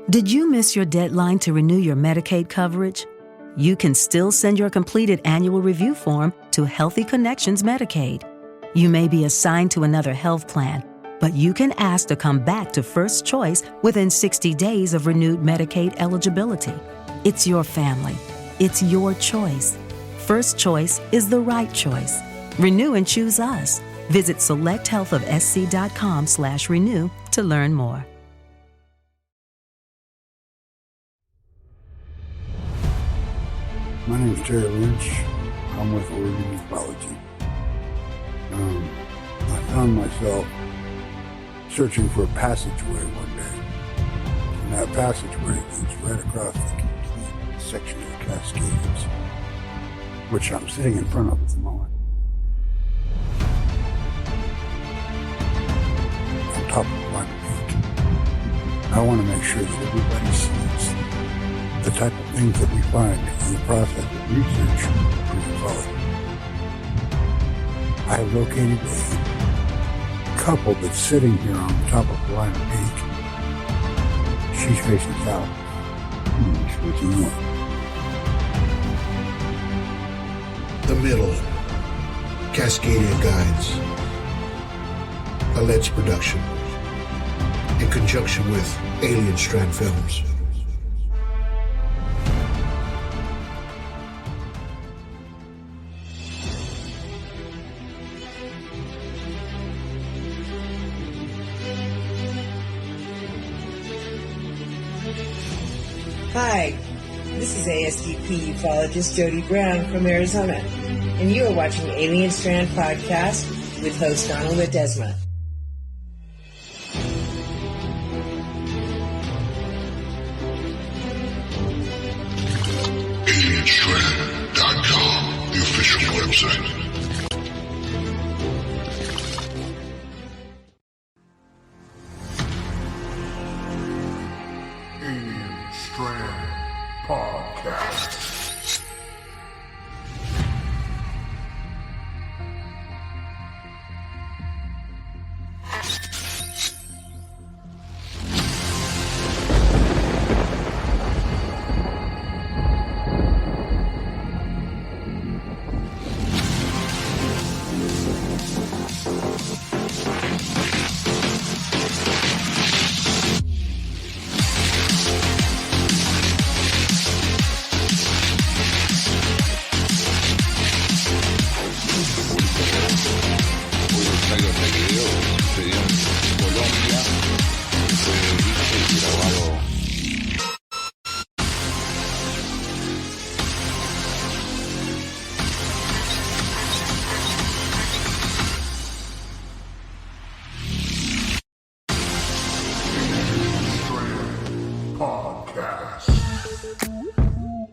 Did you miss your deadline to renew your Medicaid coverage? You can still send your completed annual review form to Healthy Connections Medicaid. You may be assigned to another health plan, but you can ask to come back to First Choice within 60 days of renewed Medicaid eligibility. It's your family. It's your choice. First Choice is the right choice. Renew and choose us. Visit selecthealthofsc.com/renew to learn more. My name is Terry Linch. I'm with Ufology. I found myself searching for a passageway one day. And that passageway leads right across the complete section of the Cascades, which I'm sitting in front of at the moment. On top of one peak. I want to make sure that everybody sees the type of things that we find in the process of research for ufology. I have located a couple that's sitting here on the top of Lima Peak. She's facing south. He's facing north. The Middle, Cascadia Guides, a Ledesma production, in conjunction with Alien Strand Films. Hi, this is A.S.D.P ufologist Jody Brown from Arizona, and you are watching Alien Strand Podcast with host Donald Ledesma. AlienStrand.com, the official website. Podcast.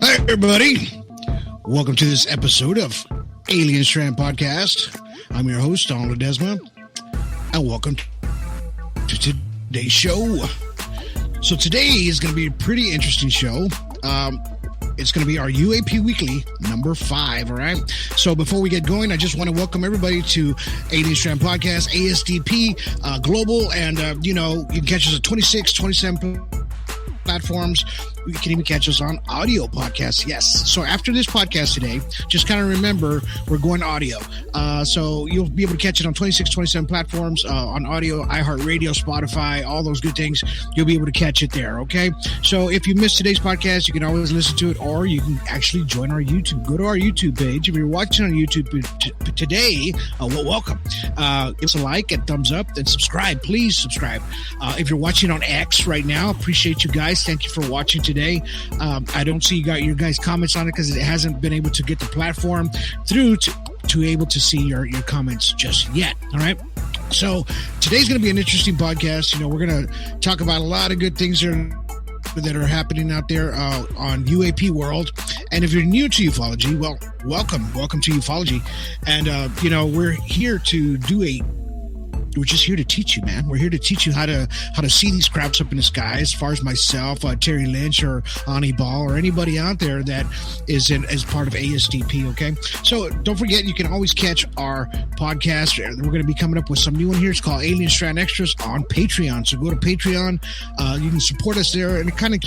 Hi, everybody. Welcome to this episode of Alien Strand Podcast. I'm your host, Donald Ledesma, and welcome to today's show. So today is going to be a pretty interesting show. It's going to be our UAP Weekly, number 5, all right? So before we get going, I just want to welcome everybody to Alien Strand Podcast, A.S.D.P, Global, and, you can catch us at 26, 27 platforms. You can even catch us on audio podcasts. Yes. So after this podcast today, just kind of remember we're going audio. So you'll be able to catch it on 26, 27 platforms on audio, iHeartRadio, Spotify, all those good things. You'll be able to catch it there. Okay. So if you missed today's podcast, you can always listen to it, or you can actually join our YouTube. Go to our YouTube page. If you're watching on YouTube today, well, welcome. Give us a like and thumbs up and subscribe. Please subscribe. If you're watching on X right now, appreciate you guys. Thank you for watching today. I don't see your guys' comments on it because it hasn't been able to get the platform through to able to see your comments just yet. All right. So today's going to be an interesting podcast. We're going to talk about a lot of good things that are happening out there on UAP world. And if you're new to ufology, well, welcome to ufology. And, we're here to do a we're just here to teach you, man. We're here to teach you how to see these crabs up in the sky. As far as myself, Terry Linch, or Ani Ball, or anybody out there that is as part of A.S.D.P. Okay, so don't forget, you can always catch our podcast. We're going to be coming up with some new one here. It's called Alien Strand Extras on Patreon. So go to Patreon. You can support us there, and it kind of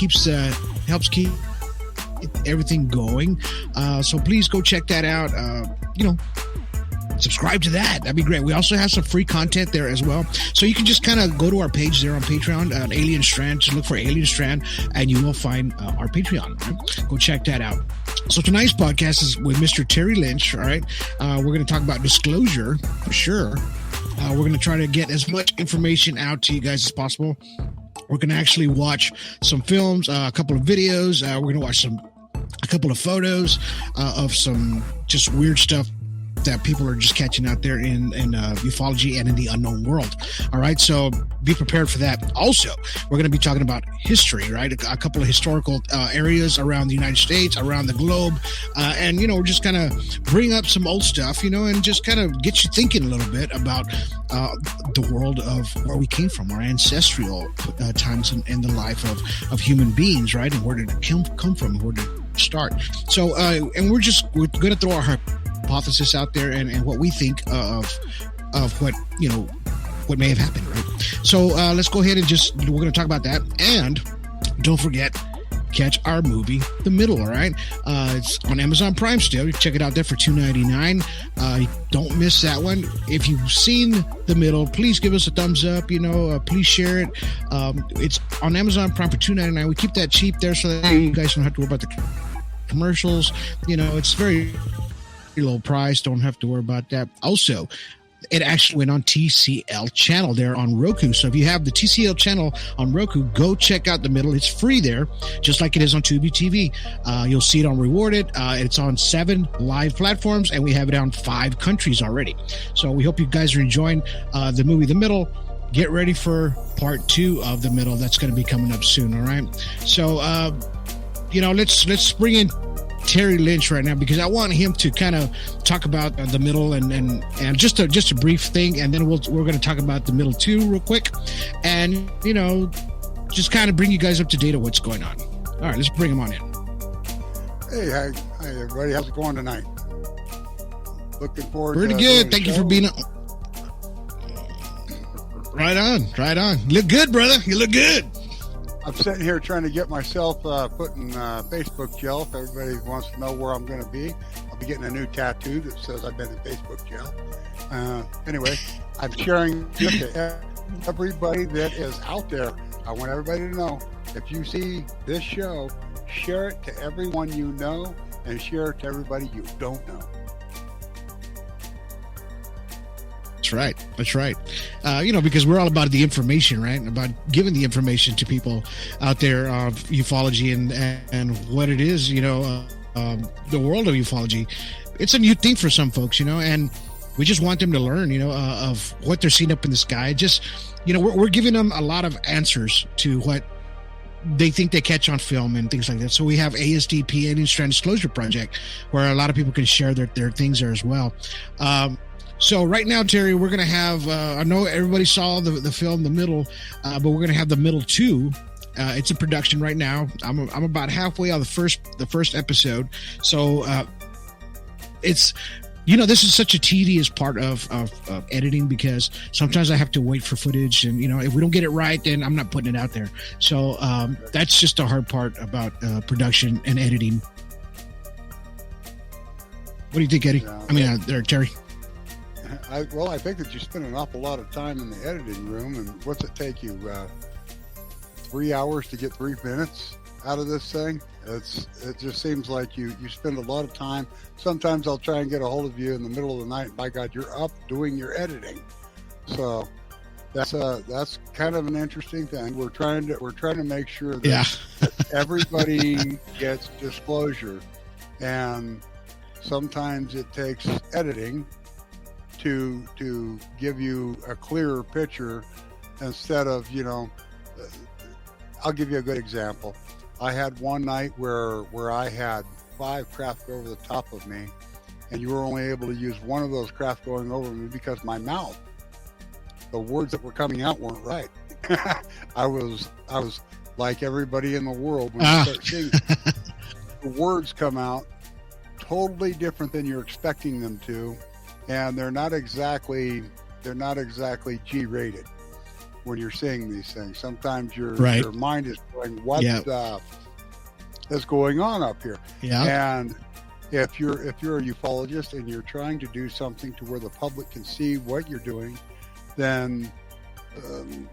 helps keep everything going. So please go check that out. Subscribe to that. That'd be great. We also have some free content there as well. So you can just kind of go to our page there on Patreon, Alien Strand. Just look for Alien Strand, and you will find our Patreon. Right? Go check that out. So tonight's podcast is with Mr. Terry Linch. All right. We're going to talk about disclosure for sure. We're going to try to get as much information out to you guys as possible. We're going to actually watch some films, a couple of videos. We're going to watch a couple of photos of some just weird stuff that people are just catching out there in ufology and in the unknown world. All right, so be prepared for that. Also, we're going to be talking about history, right? A couple of historical areas around the United States, around the globe, and we're just going to bring up some old stuff, and just kind of get you thinking a little bit about the world of where we came from, our ancestral times in the life of human beings, right? And where did it come from? Where did it start? So, and we're going to throw our hypothesis out there and what we think of what what may have happened, right? So let's go ahead and we're going to talk about that, and don't forget, catch our movie The Middle. All right, it's on Amazon Prime still. You can check it out there for $2.99. Don't miss that one. If you've seen The Middle, please give us a thumbs up. Please share it. It's on Amazon Prime for $2.99. We keep that cheap there so that you guys don't have to worry about the commercials. It's very low price. Don't have to worry about that. Also, it actually went on TCL channel there on Roku. So if you have the TCL channel on Roku, go check out The Middle. It's free there, just like it is on Tubi TV. You'll see it on Rewarded. It's on 7 live platforms, and we have it on 5 countries already. So we hope you guys are enjoying the movie The Middle. Get ready for part 2 of The Middle. That's going to be coming up soon. All right. So, let's bring in Terry Linch right now, because I want him to kind of talk about The Middle and just a brief thing, and then we're going to talk about The Middle 2 real quick, and just kind of bring you guys up to date on what's going on. All right, let's bring him on in. Hey, hi everybody. How's it going tonight? Looking forward. Pretty good. Thank you for being on. Right on. Look good, brother. You look good. I'm sitting here trying to get myself put in Facebook jail. If everybody wants to know where I'm going to be, I'll be getting a new tattoo that says I've been in Facebook jail. Anyway, I'm sharing this to everybody that is out there. I want everybody to know, if you see this show, share it to everyone you know, and share it to everybody you don't know. That's right. Because we're all about the information, right? About giving the information to people out there of ufology and what it is, the world of ufology. It's a new thing for some folks, and we just want them to learn, of what they're seeing up in the sky. Just, we're giving them a lot of answers to what they think they catch on film and things like that. So we have A.S.D.P, Alien Strand Disclosure Project, where a lot of people can share their things there as well. So right now, Terry, we're going to have, I know everybody saw the film The Middle, but we're going to have The Middle 2. It's in production right now. I'm about halfway on the first episode. So it's, this is such a tedious part of editing, because sometimes I have to wait for footage, and, if we don't get it right, then I'm not putting it out there. So that's just the hard part about production and editing. What do you think, Eddie? Terry. I think that you spend an awful lot of time in the editing room, and what's it take you, 3 hours to get 3 minutes out of this thing? It just seems like you spend a lot of time. Sometimes I'll try and get a hold of you in the middle of the night, and by God, you're up doing your editing. So that's kind of an interesting thing. We're trying to make sure that everybody gets disclosure, and sometimes it takes editing to give you a clearer picture, instead of, I'll give you a good example. I had one night where I had 5 craft go over the top of me, and you were only able to use one of those craft going over me because my mouth the words that were coming out weren't right. I was like everybody in the world when you start seeing the words come out totally different than you're expecting them to, and they're not exactly G-rated when you're seeing these things. Sometimes your mind is going, what is going on up here? Yeah. And if you're a ufologist and you're trying to do something to where the public can see what you're doing, then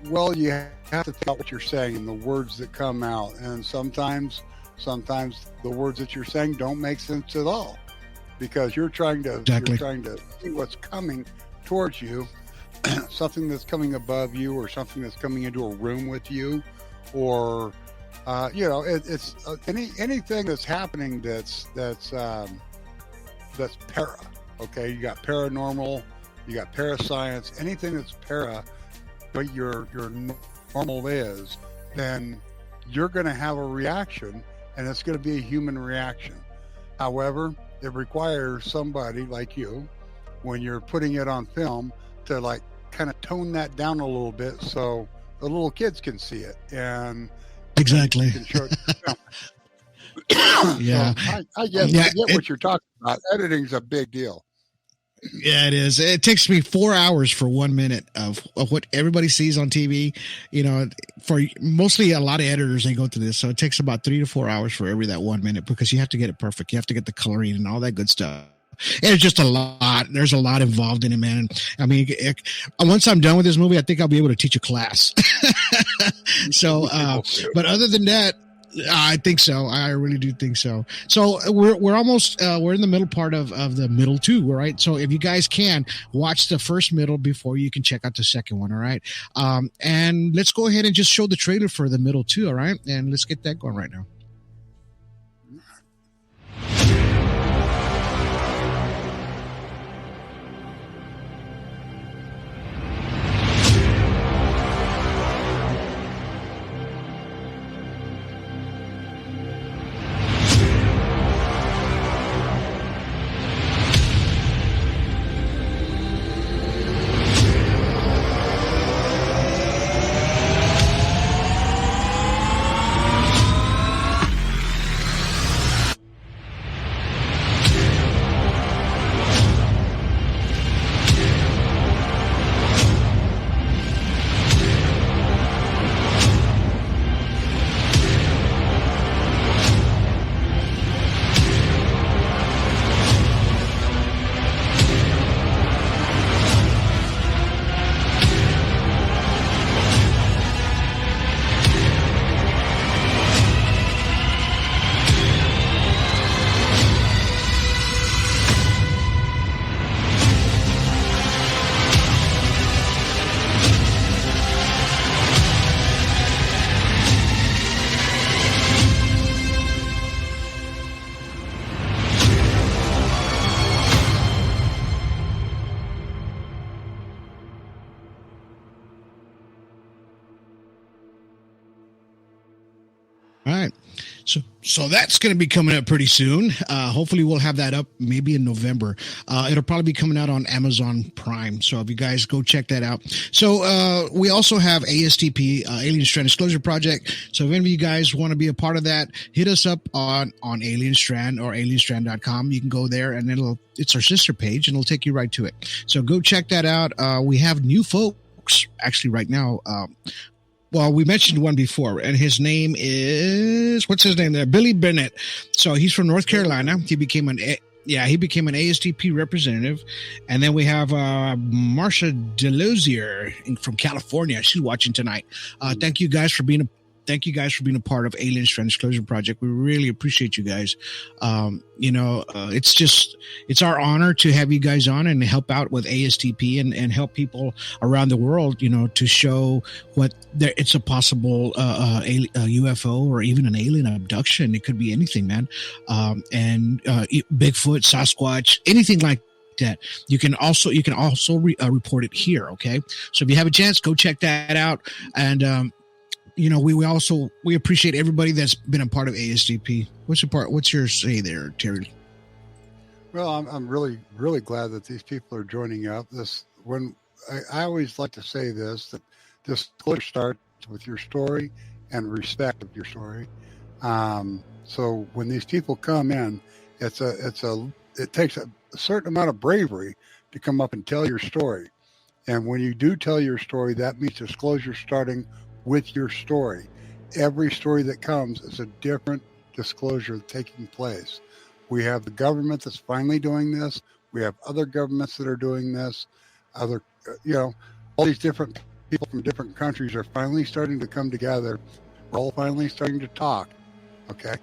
you have to think about what you're saying and the words that come out. And sometimes the words that you're saying don't make sense at all, because you're trying to see what's coming towards you, something that's coming above you, or something that's coming into a room with you, or it's anything that's happening that's para. Okay, you got paranormal, you got parascience, anything that's para, but your normal is, then you're going to have a reaction, and it's going to be a human reaction. However, it requires somebody like you, when you're putting it on film, to like kind of tone that down a little bit so the little kids can see it. And exactly. Yeah. So I get what you're talking about. Editing's a big deal. Yeah, it is. It takes me 4 hours for 1 minute of what everybody sees on TV. For mostly a lot of editors, they go through this. So it takes about 3 to 4 hours for that 1 minute, because you have to get it perfect. You have to get the coloring and all that good stuff. And it's just a lot. There's a lot involved in it, man. I mean, once I'm done with this movie, I think I'll be able to teach a class. So, but other than that, I think so. I really do think so. So we're almost we're in the middle part of the middle two, right? So if you guys can watch the first middle before you can check out the second one, all right? And let's go ahead and just show the trailer for the middle two, all right? And let's get that going right now. All right. So that's going to be coming up pretty soon. Hopefully we'll have that up maybe in November. It'll probably be coming out on Amazon Prime. So if you guys go check that out. So we also have A.S.D.P, Alien Strand Disclosure Project. So if any of you guys want to be a part of that, hit us up on Alien Strand or alienstrand.com. You can go there, and it's our sister page, and it'll take you right to it. So go check that out. We have new folks actually right now. Well, we mentioned one before, and his name is, what's his name there? Billy Bennett. So he's from North Carolina. He became an A.S.D.P representative. And then we have Marcia Delosier from California. She's watching tonight. Thank you guys for being a part of Alien Strand Disclosure Project. We really appreciate you guys. It's our honor to have you guys on and help out with A.S.D.P and help people around the world, to show it's a possible UFO or even an alien abduction. It could be anything, man. And Bigfoot, Sasquatch, anything like that. You can also report it here. Okay. So if you have a chance, go check that out. And, we appreciate everybody that's been a part of A.S.D.P. What's your say there, Terry? Well, I'm really, really glad that these people are joining up. I always like to say this, that disclosure starts with your story and respect of your story. So when these people come in, it takes a certain amount of bravery to come up and tell your story. And when you do tell your story, that means disclosure starting with your story. Every story that comes is a different disclosure taking place. We have the government that's finally doing this. We have other governments that are doing this. Other, all these different people from different countries are finally starting to come together. We're all finally starting to talk. Okay.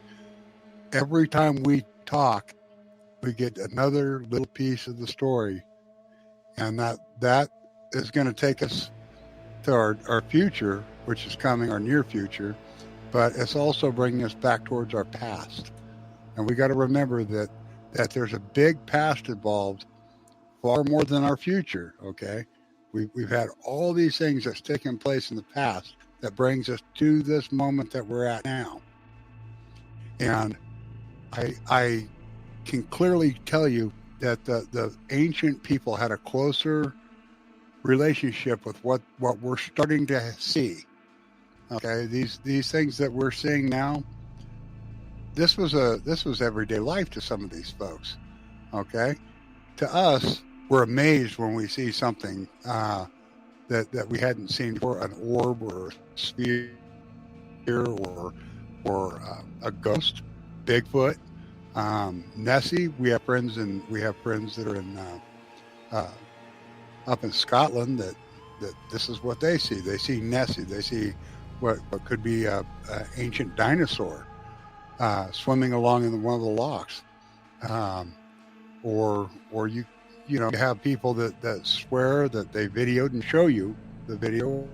Every time we talk, we get another little piece of the story. And that is going to take us to our future, which is coming, our near future, but it's also bringing us back towards our past. And we got to remember that there's a big past involved, far more than our future. Okay. We've had all these things that's taken place in the past that brings us to this moment that we're at now. And I can clearly tell you that the ancient people had a closer relationship with what we're starting to see. Okay, these things that we're seeing now, this was everyday life to some of these folks. Okay, to us, we're amazed when we see something that we hadn't seen before, an orb or a sphere or a ghost, Bigfoot, Nessie. We have friends that are in up in Scotland that this is what they see. They see Nessie. They see what could be a ancient dinosaur swimming along in one of the locks, or you have people that swear that they videoed and show you the video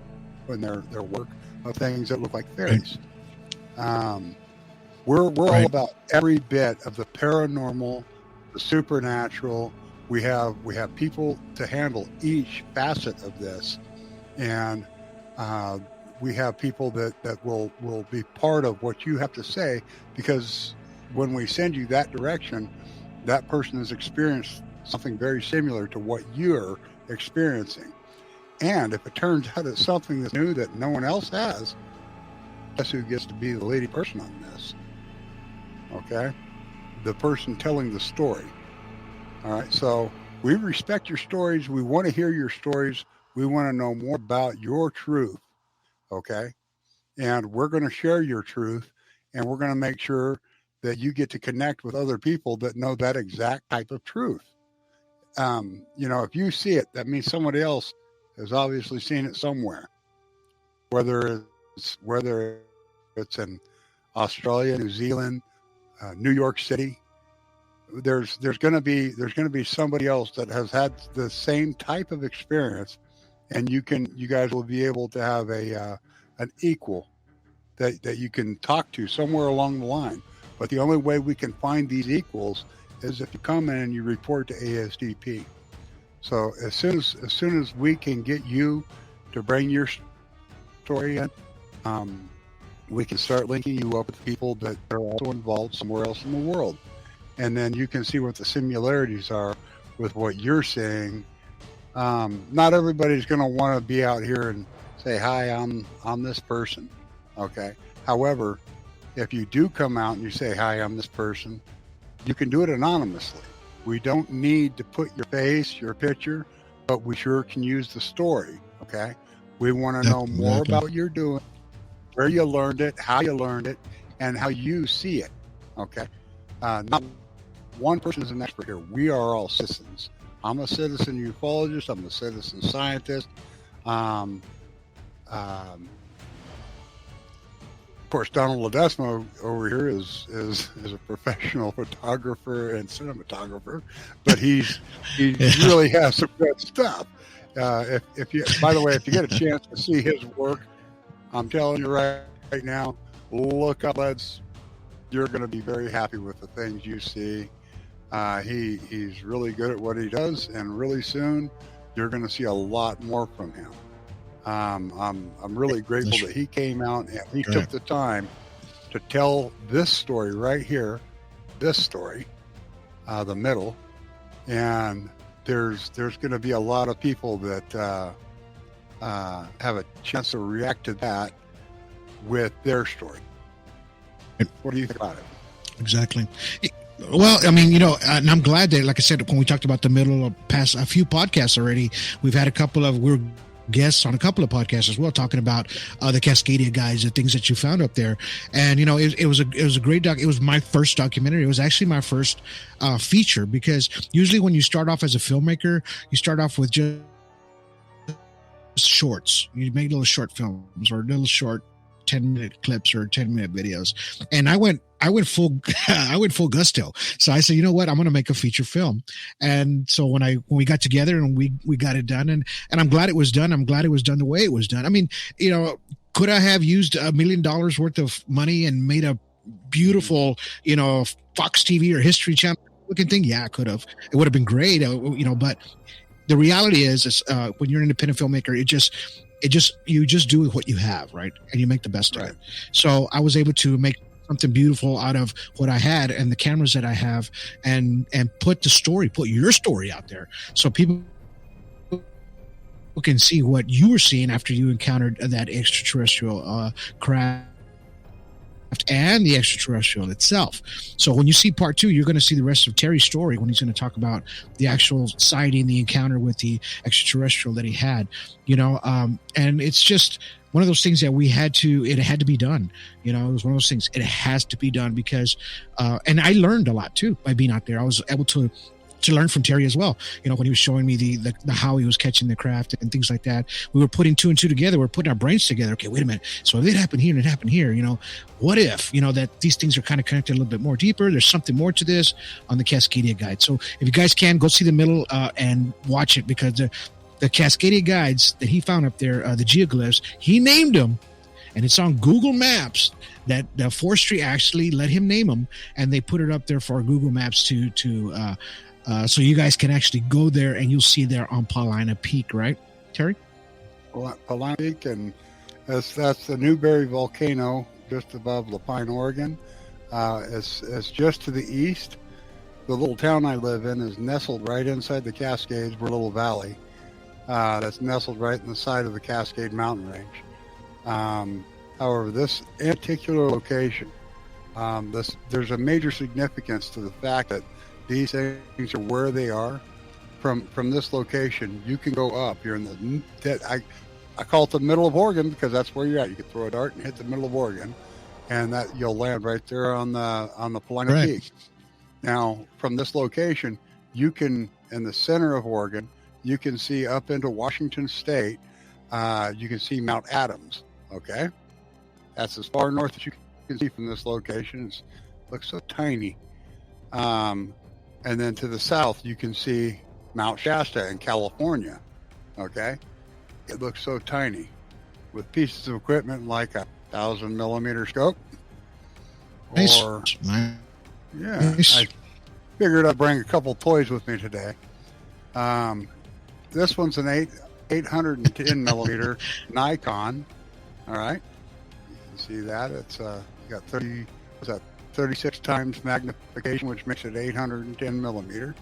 and their work of things that look like fairies. We're all about every bit of the paranormal, the supernatural. We have people to handle each facet of this, and we have people that will be part of what you have to say, because when we send you that direction, that person has experienced something very similar to what you're experiencing. And if it turns out it's something that's new that no one else has, guess who gets to be the lady person on this? Okay? The person telling the story. All right, so we respect your stories. We want to hear your stories. We want to know more about your truth, okay? And we're going to share your truth, and we're going to make sure that you get to connect with other people that know that exact type of truth. If you see it, that means somebody else has obviously seen it somewhere, whether it's in Australia, New Zealand, New York City. There's going to be somebody else that has had the same type of experience, and you guys will be able to have an equal that you can talk to somewhere along the line. But the only way we can find these equals is if you come in and you report to A.S.D.P. So as soon as we can get you to bring your story in, we can start linking you up with people that are also involved somewhere else in the world. And then you can see what the similarities are with what you're seeing. Not everybody's going to want to be out here and say, hi, I'm this person. Okay. However, if you do come out and you say, hi, I'm this person, you can do it anonymously. We don't need to put your face, your picture, but we sure can use the story. Okay. We want to know more about what you're doing, where you learned it, how you learned it, and how you see it. Okay. Not one person is an expert here. We are all citizens. I'm a citizen ufologist. I'm a citizen scientist. Of course, Donald Ledesma over here is a professional photographer and cinematographer, but he really has some good stuff. If you get a chance to see his work, I'm telling you right now, look up Leds. You're going to be very happy with the things you see. He's really good at what he does, and really soon you're going to see a lot more from him. I'm really grateful that he came out and he took the time to tell this story right here, this story, the middle, and there's going to be a lot of people that have a chance to react to that with their story. What do you think about it? Exactly. Well, I mean, and I'm glad that, like I said, when we talked about the middle of past a few podcasts already, we've had we're guests on a couple of podcasts as well, talking about the Cascadia guys, the things that you found up there. And, it was a great doc. It was my first documentary. It was actually my first feature, because usually when you start off as a filmmaker, you start off with just shorts. You make little short films or little short 10-minute clips or 10-minute videos. And I went full gusto. So I said, you know what, I'm going to make a feature film. And so when we got together and we got it done, and I'm glad it was done. I'm glad it was done the way it was done. I mean, could I have used $1 million worth of money and made a beautiful, Fox TV or History Channel looking thing? Yeah, I could have. It would have been great, but the reality is when you're an independent filmmaker, you just do what you have, right? And you make the best of it. So I was able to make something beautiful out of what I had and the cameras that I have, and put your story out there, so people can see what you were seeing after you encountered that extraterrestrial craft and the extraterrestrial itself. So when you see part 2, you're going to see the rest of Terry's story when he's going to talk about the actual sighting, the encounter with the extraterrestrial that he had, and it's just one of those things that it had to be done. It was one of those things, it has to be done, because, and I learned a lot too by being out there. I was able to learn from Terry as well. When he was showing me the how he was catching the craft and things like that, we were putting 2 and 2 together. We're putting our brains together. Okay, wait a minute. So if it happened here and it happened here, what if, that these things are kind of connected a little bit more deeper. There's something more to this on the Cascadia Guide. So if you guys can, go see the middle and watch it, because the Cascadia Guides that he found up there, the geoglyphs, he named them, and it's on Google Maps. That the forestry actually let him name them, and they put it up there for Google Maps to so you guys can actually go there, and you'll see there on Paulina Peak, right, Terry? Paulina Peak, and that's the Newberry volcano just above Lapine, Oregon. It's just to the east. The little town I live in is nestled right inside the Cascades. We're a little valley that's nestled right in the side of the Cascade Mountain Range. However, this particular location, there's a major significance to the fact that these things are where they are. From this location, you can go up. You're in I call it the middle of Oregon, because that's where you're at. You can throw a dart and hit the middle of Oregon, and that you'll land right there on the Paulina Peak. Now, from this location, you can, in the center of Oregon, you can see up into Washington State. You can see Mount Adams. Okay, that's as far north as you can see from this location. It looks so tiny. And then to the south, you can see Mount Shasta in California. Okay, it looks so tiny, with pieces of equipment like a 1,000mm scope. Nice. Nice. I figured I'd bring a couple toys with me today. This one's an 810mm Nikon. All right, you can see that it's got 36 times magnification, which makes it 810mm.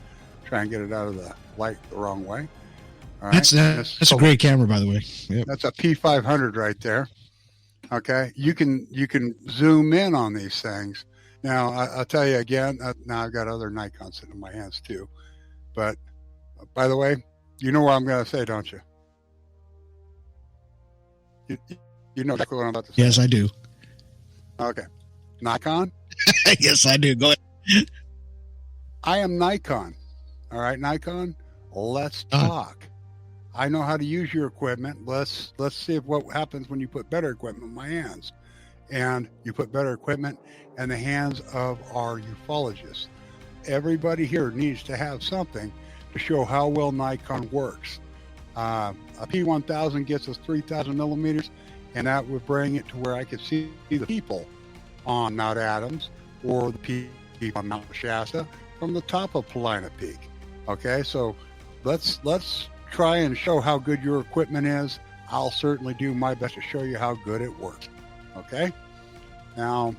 Try and get it out of the light the wrong way. All right. That's a great camera, by the way. Yep. That's a P500 right there. Okay, you can zoom in on these things. Now I'll tell you again. Now I've got other Nikons sitting in my hands too. But by the way, you know what I'm going to say, don't you? You know exactly what I'm about to say. Yes, I do. Okay, Nikon. Yes, I do. Go ahead. I am Nikon. All right, Nikon. Let's talk. I know how to use your equipment. Let's see what happens when you put better equipment in my hands, and you put better equipment in the hands of our ufologists. Everybody here needs to have something to show how well Nikon works. A P1000 gets us 3,000mm, and that would bring it to where I could see the people on Mount Adams or the people on Mount Shasta from the top of Paulina Peak. Okay, so let's try and show how good your equipment is. I'll certainly do my best to show you how good it works. Okay, now.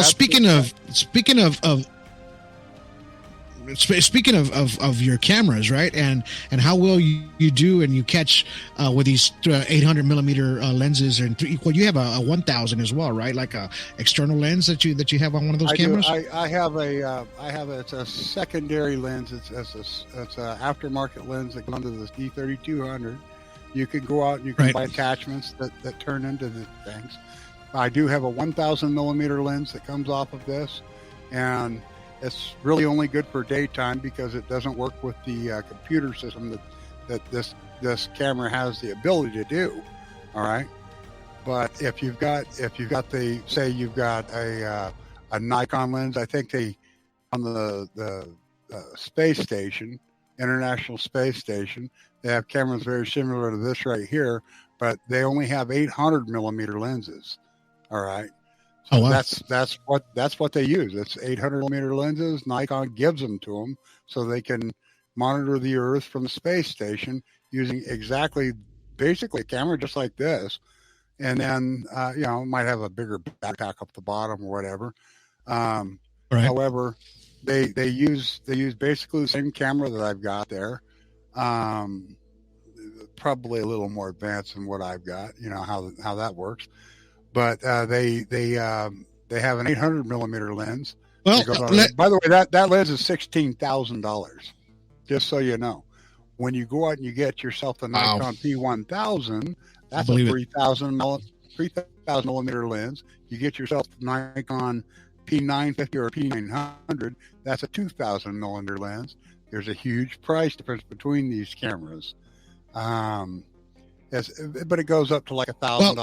Speaking of speaking of your cameras, right, and how well you do and you catch with these 800 millimeter lenses, and well, you have a 1000 as well, right? Like a external lens that you have on one of those cameras. I have it's a secondary lens. It's a aftermarket lens that goes under the D3200. You can go out and you can buy attachments that turn into the things. I do have a 1000 millimeter lens that comes off of this, and it's really only good for daytime because it doesn't work with the computer system that this camera has the ability to do. All right, but if you've got you've got a Nikon lens, I think on the space station, International Space Station, they have cameras very similar to this right here, but they only have 800 millimeter lenses. All right. So that's what they use. It's 800 millimeter lenses. Nikon gives them to them so they can monitor the Earth from the space station using basically a camera just like this, and then might have a bigger backpack up the bottom or whatever. However, they use basically the same camera that I've got there, probably a little more advanced than what I've got. You know how that works. But they have an 800 millimeter lens. Well, by the way, that lens is $16,000. Just so you know, when you go out and you get yourself the Nikon P1000, that's a 3,000 millimeter lens. You get yourself the Nikon P950 or P900, that's a 2,000 millimeter lens. There's a huge price difference between these cameras. But it goes up to like $1,000. Well,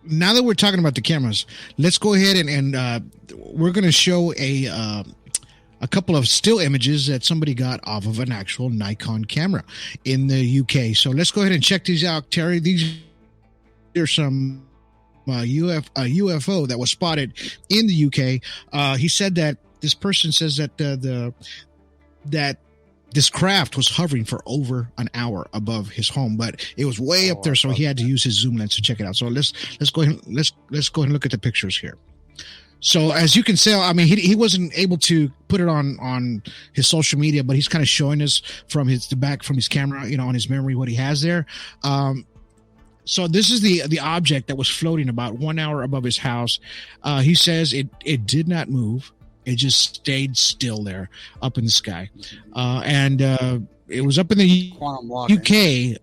now that we're talking about the cameras, let's go ahead and we're going to show a couple of still images that somebody got off of an actual Nikon camera in the UK. So let's go ahead and check these out, Terry. These are some UFO that was spotted in the UK. He said that this person says that that this craft was hovering for over an hour above his home, but it was way up there, so he had to use his zoom lens to check it out. So let's go ahead and look at the pictures here. So as you can see, I mean, he wasn't able to put it on his social media, but he's kind of showing us from his camera, on his memory, what he has there. So this is the object that was floating about 1 hour above his house. He says it did not move. It just stayed still there up in the sky. And it was up in the UK. He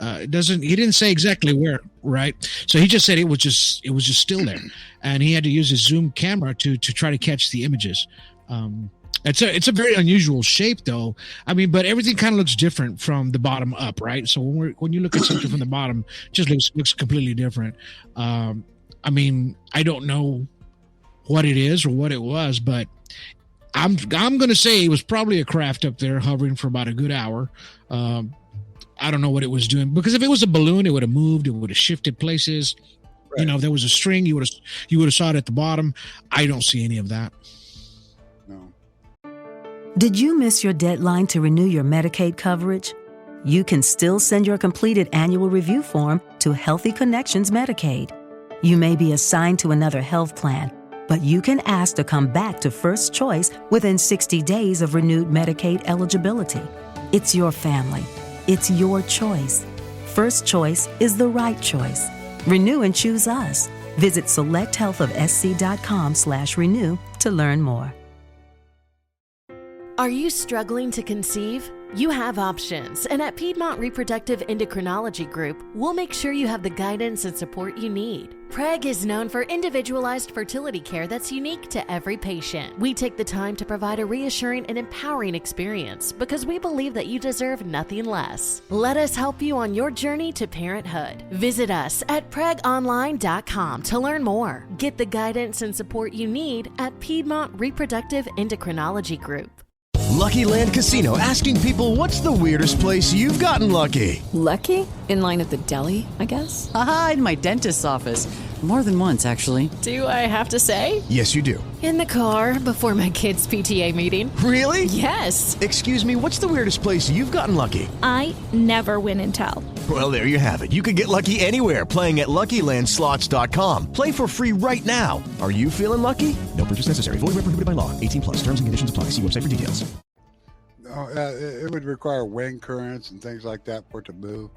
didn't say exactly where, right? So he just said it was just still there. And he had to use his zoom camera to try to catch the images. It's a very unusual shape though. I mean, but everything kind of looks different from the bottom up, right? So when you look at something from the bottom, it just looks completely different. I mean, I don't know what it is or what it was, but I'm going to say it was probably a craft up there hovering for about a good hour. I don't know what it was doing, because if it was a balloon, it would have moved. It would have shifted places. Right. If there was a string, you would have saw it at the bottom. I don't see any of that. No. Did you miss your deadline to renew your Medicaid coverage? You can still send your completed annual review form to Healthy Connections Medicaid. You may be assigned to another health plan, but you can ask to come back to First Choice within 60 days of renewed Medicaid eligibility. It's your family. It's your choice. First Choice is the right choice. Renew and choose us. Visit selecthealthofsc.com/renew to learn more. Are you struggling to conceive? You have options, and at Piedmont Reproductive Endocrinology Group, we'll make sure you have the guidance and support you need. PREG is known for individualized fertility care that's unique to every patient. We take the time to provide a reassuring and empowering experience because we believe that you deserve nothing less. Let us help you on your journey to parenthood. Visit us at pregonline.com to learn more. Get the guidance and support you need at Piedmont Reproductive Endocrinology Group. Lucky Land Casino, asking people, what's the weirdest place you've gotten lucky? Lucky? In line at the deli, I guess? Aha, in my dentist's office. More than once, actually. Do I have to say? Yes, you do. In the car before my kids' PTA meeting. Really? Yes. Excuse me, what's the weirdest place you've gotten lucky? I never win and tell. Well, there you have it. You can get lucky anywhere, playing at LuckyLandSlots.com. Play for free right now. Are you feeling lucky? No purchase necessary. Void where prohibited by law. 18 plus. Terms and conditions apply. See website for details. No, it would require wind currents and things like that for it to move.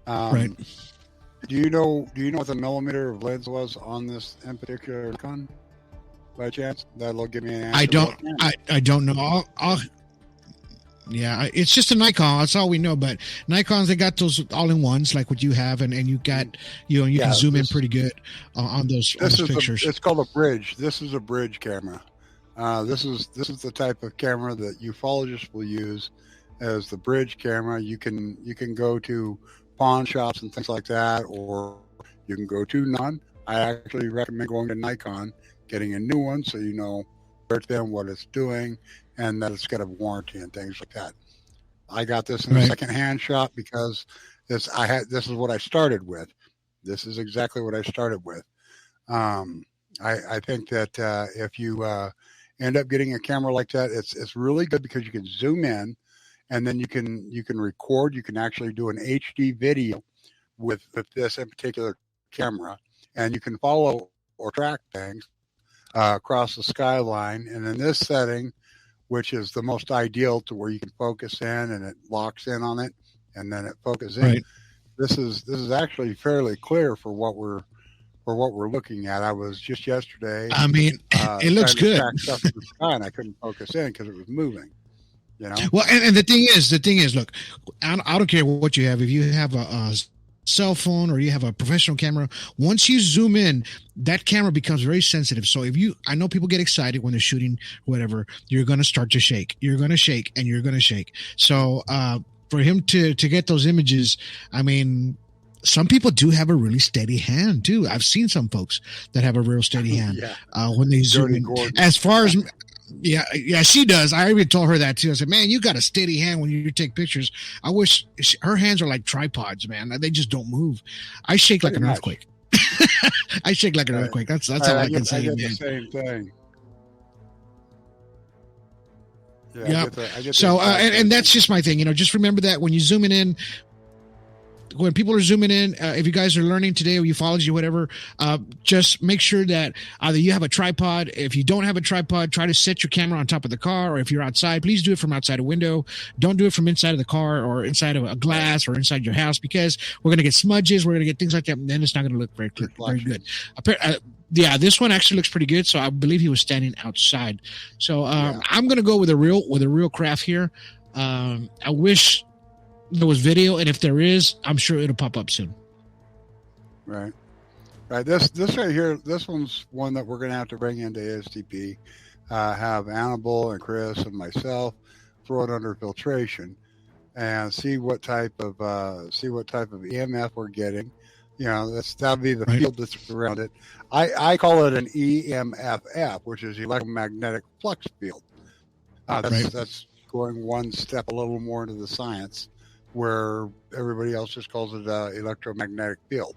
Right. Do you know what the millimeter of lens was on this in particular Nikon? By chance, that'll give me an answer. I don't know. Yeah, it's just a Nikon. That's all we know. But Nikons, they got those all-in-ones like what you have, and you got you can zoom in pretty good on those pictures. It's called a bridge. This is a bridge camera. This is the type of camera that ufologists will use as the bridge camera. You can go to pawn shops and things like that, or you can go to none. I actually recommend going to Nikon, getting a new one so you know where it's been, what it's doing, and that it's got a warranty and things like that. I got this in a secondhand shop because this is what I started with. This is exactly what I started with. I think that if you end up getting a camera like that, it's really good because you can zoom in, and then you can record. You can actually do an HD video with this in particular camera, and you can follow or track things across the skyline. And in this setting, which is the most ideal to where you can focus in and it locks in on it, and then it focuses in. Right. This is actually fairly clear for what we're looking at. I was just yesterday. I mean, it looks good. Stuff in the sky, and I couldn't focus in because it was moving. You know. Well, and the thing is, look, I don't care what you have. If you have a cell phone or you have a professional camera, once you zoom in, that camera becomes very sensitive. So I know people get excited when they're shooting whatever, you're going to start to shake. You're going to shake and you're going to shake. So for him to get those images, I mean, some people do have a really steady hand too. I've seen some folks that have a real steady hand when they zoom in. As far as yeah, she does. I even told her that too. I said, "Man, you got a steady hand when you take pictures." I wish her hands are like tripods, man. They just don't move. I shake like an earthquake. I shake like an earthquake. That's all I can say. I get the same thing. Yeah. I get so, and that's just my thing. Just remember that when you zooming in. When people are zooming in, if you guys are learning today or ufology or whatever, just make sure that either you have a tripod. If you don't have a tripod, try to set your camera on top of the car, or if you're outside, please do it from outside a window. Don't do it from inside of the car or inside of a glass or inside your house, because we're going to get smudges. We're going to get things like that, and then it's not going to look very good. Yeah, this one actually looks pretty good. So I believe he was standing outside. So I'm going to go with a real craft here. I wish there was video, and if there is, I'm sure it'll pop up soon. Right. This right here, this one's one that we're going to have to bring into A.S.D.P. Have Annabelle and Chris and myself throw it under filtration and see what type of EMF we're getting. That'll be the field that's around it. I call it an EMFF, which is electromagnetic flux field. That's going one step a little more into the science, where everybody else just calls it electromagnetic field,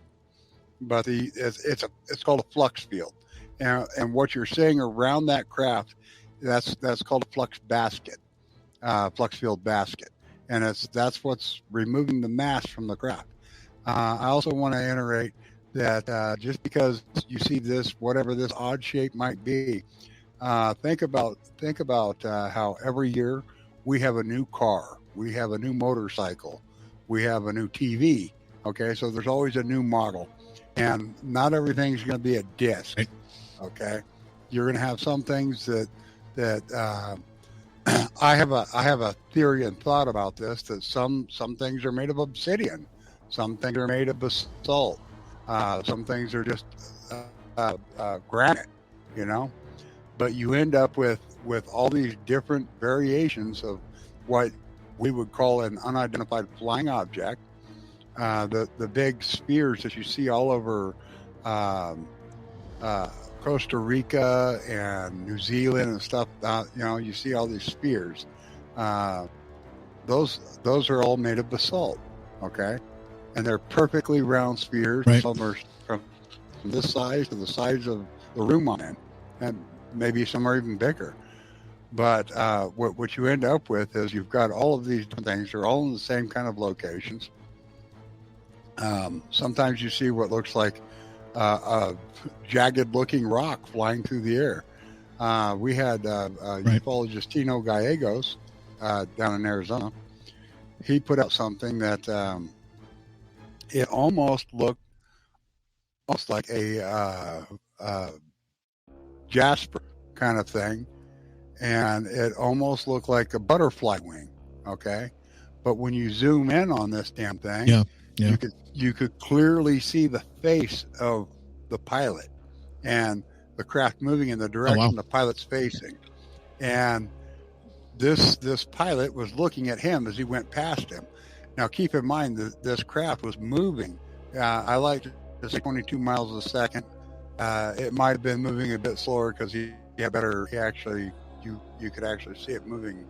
but it's called a flux field, and what you're seeing around that craft, that's called a flux basket, flux field basket, and that's what's removing the mass from the craft. I also want to iterate that just because you see this, whatever this odd shape might be, think about how every year we have a new car. We have a new motorcycle. We have a new TV. Okay, so there's always a new model, and not everything's going to be a disc. Okay, you're going to have some things that I have a theory and thought about this, that some things are made of obsidian, some things are made of basalt, some things are just granite. But you end up with all these different variations of what we would call an unidentified flying object. The big spheres that you see all over Costa Rica and New Zealand and stuff, you see all these spheres. Those are all made of basalt, okay? And they're perfectly round spheres. Right. Some are from this size to the size of the room I'm in, and maybe some are even bigger. But what you end up with is you've got all of these different things. They're all in the same kind of locations. Sometimes you see what looks like a jagged-looking rock flying through the air. We had ufologist Tino Gallegos down in Arizona. He put out something that it almost looked like a jasper kind of thing, and it almost looked like a butterfly wing. Okay, but when you zoom in on this damn thing, you could clearly see the face of the pilot and the craft moving in the direction the pilot's facing. And this pilot was looking at him as he went past him. Now, keep in mind that this craft was moving. I like to say 22 miles a second. It might have been moving a bit slower because you could actually see it moving.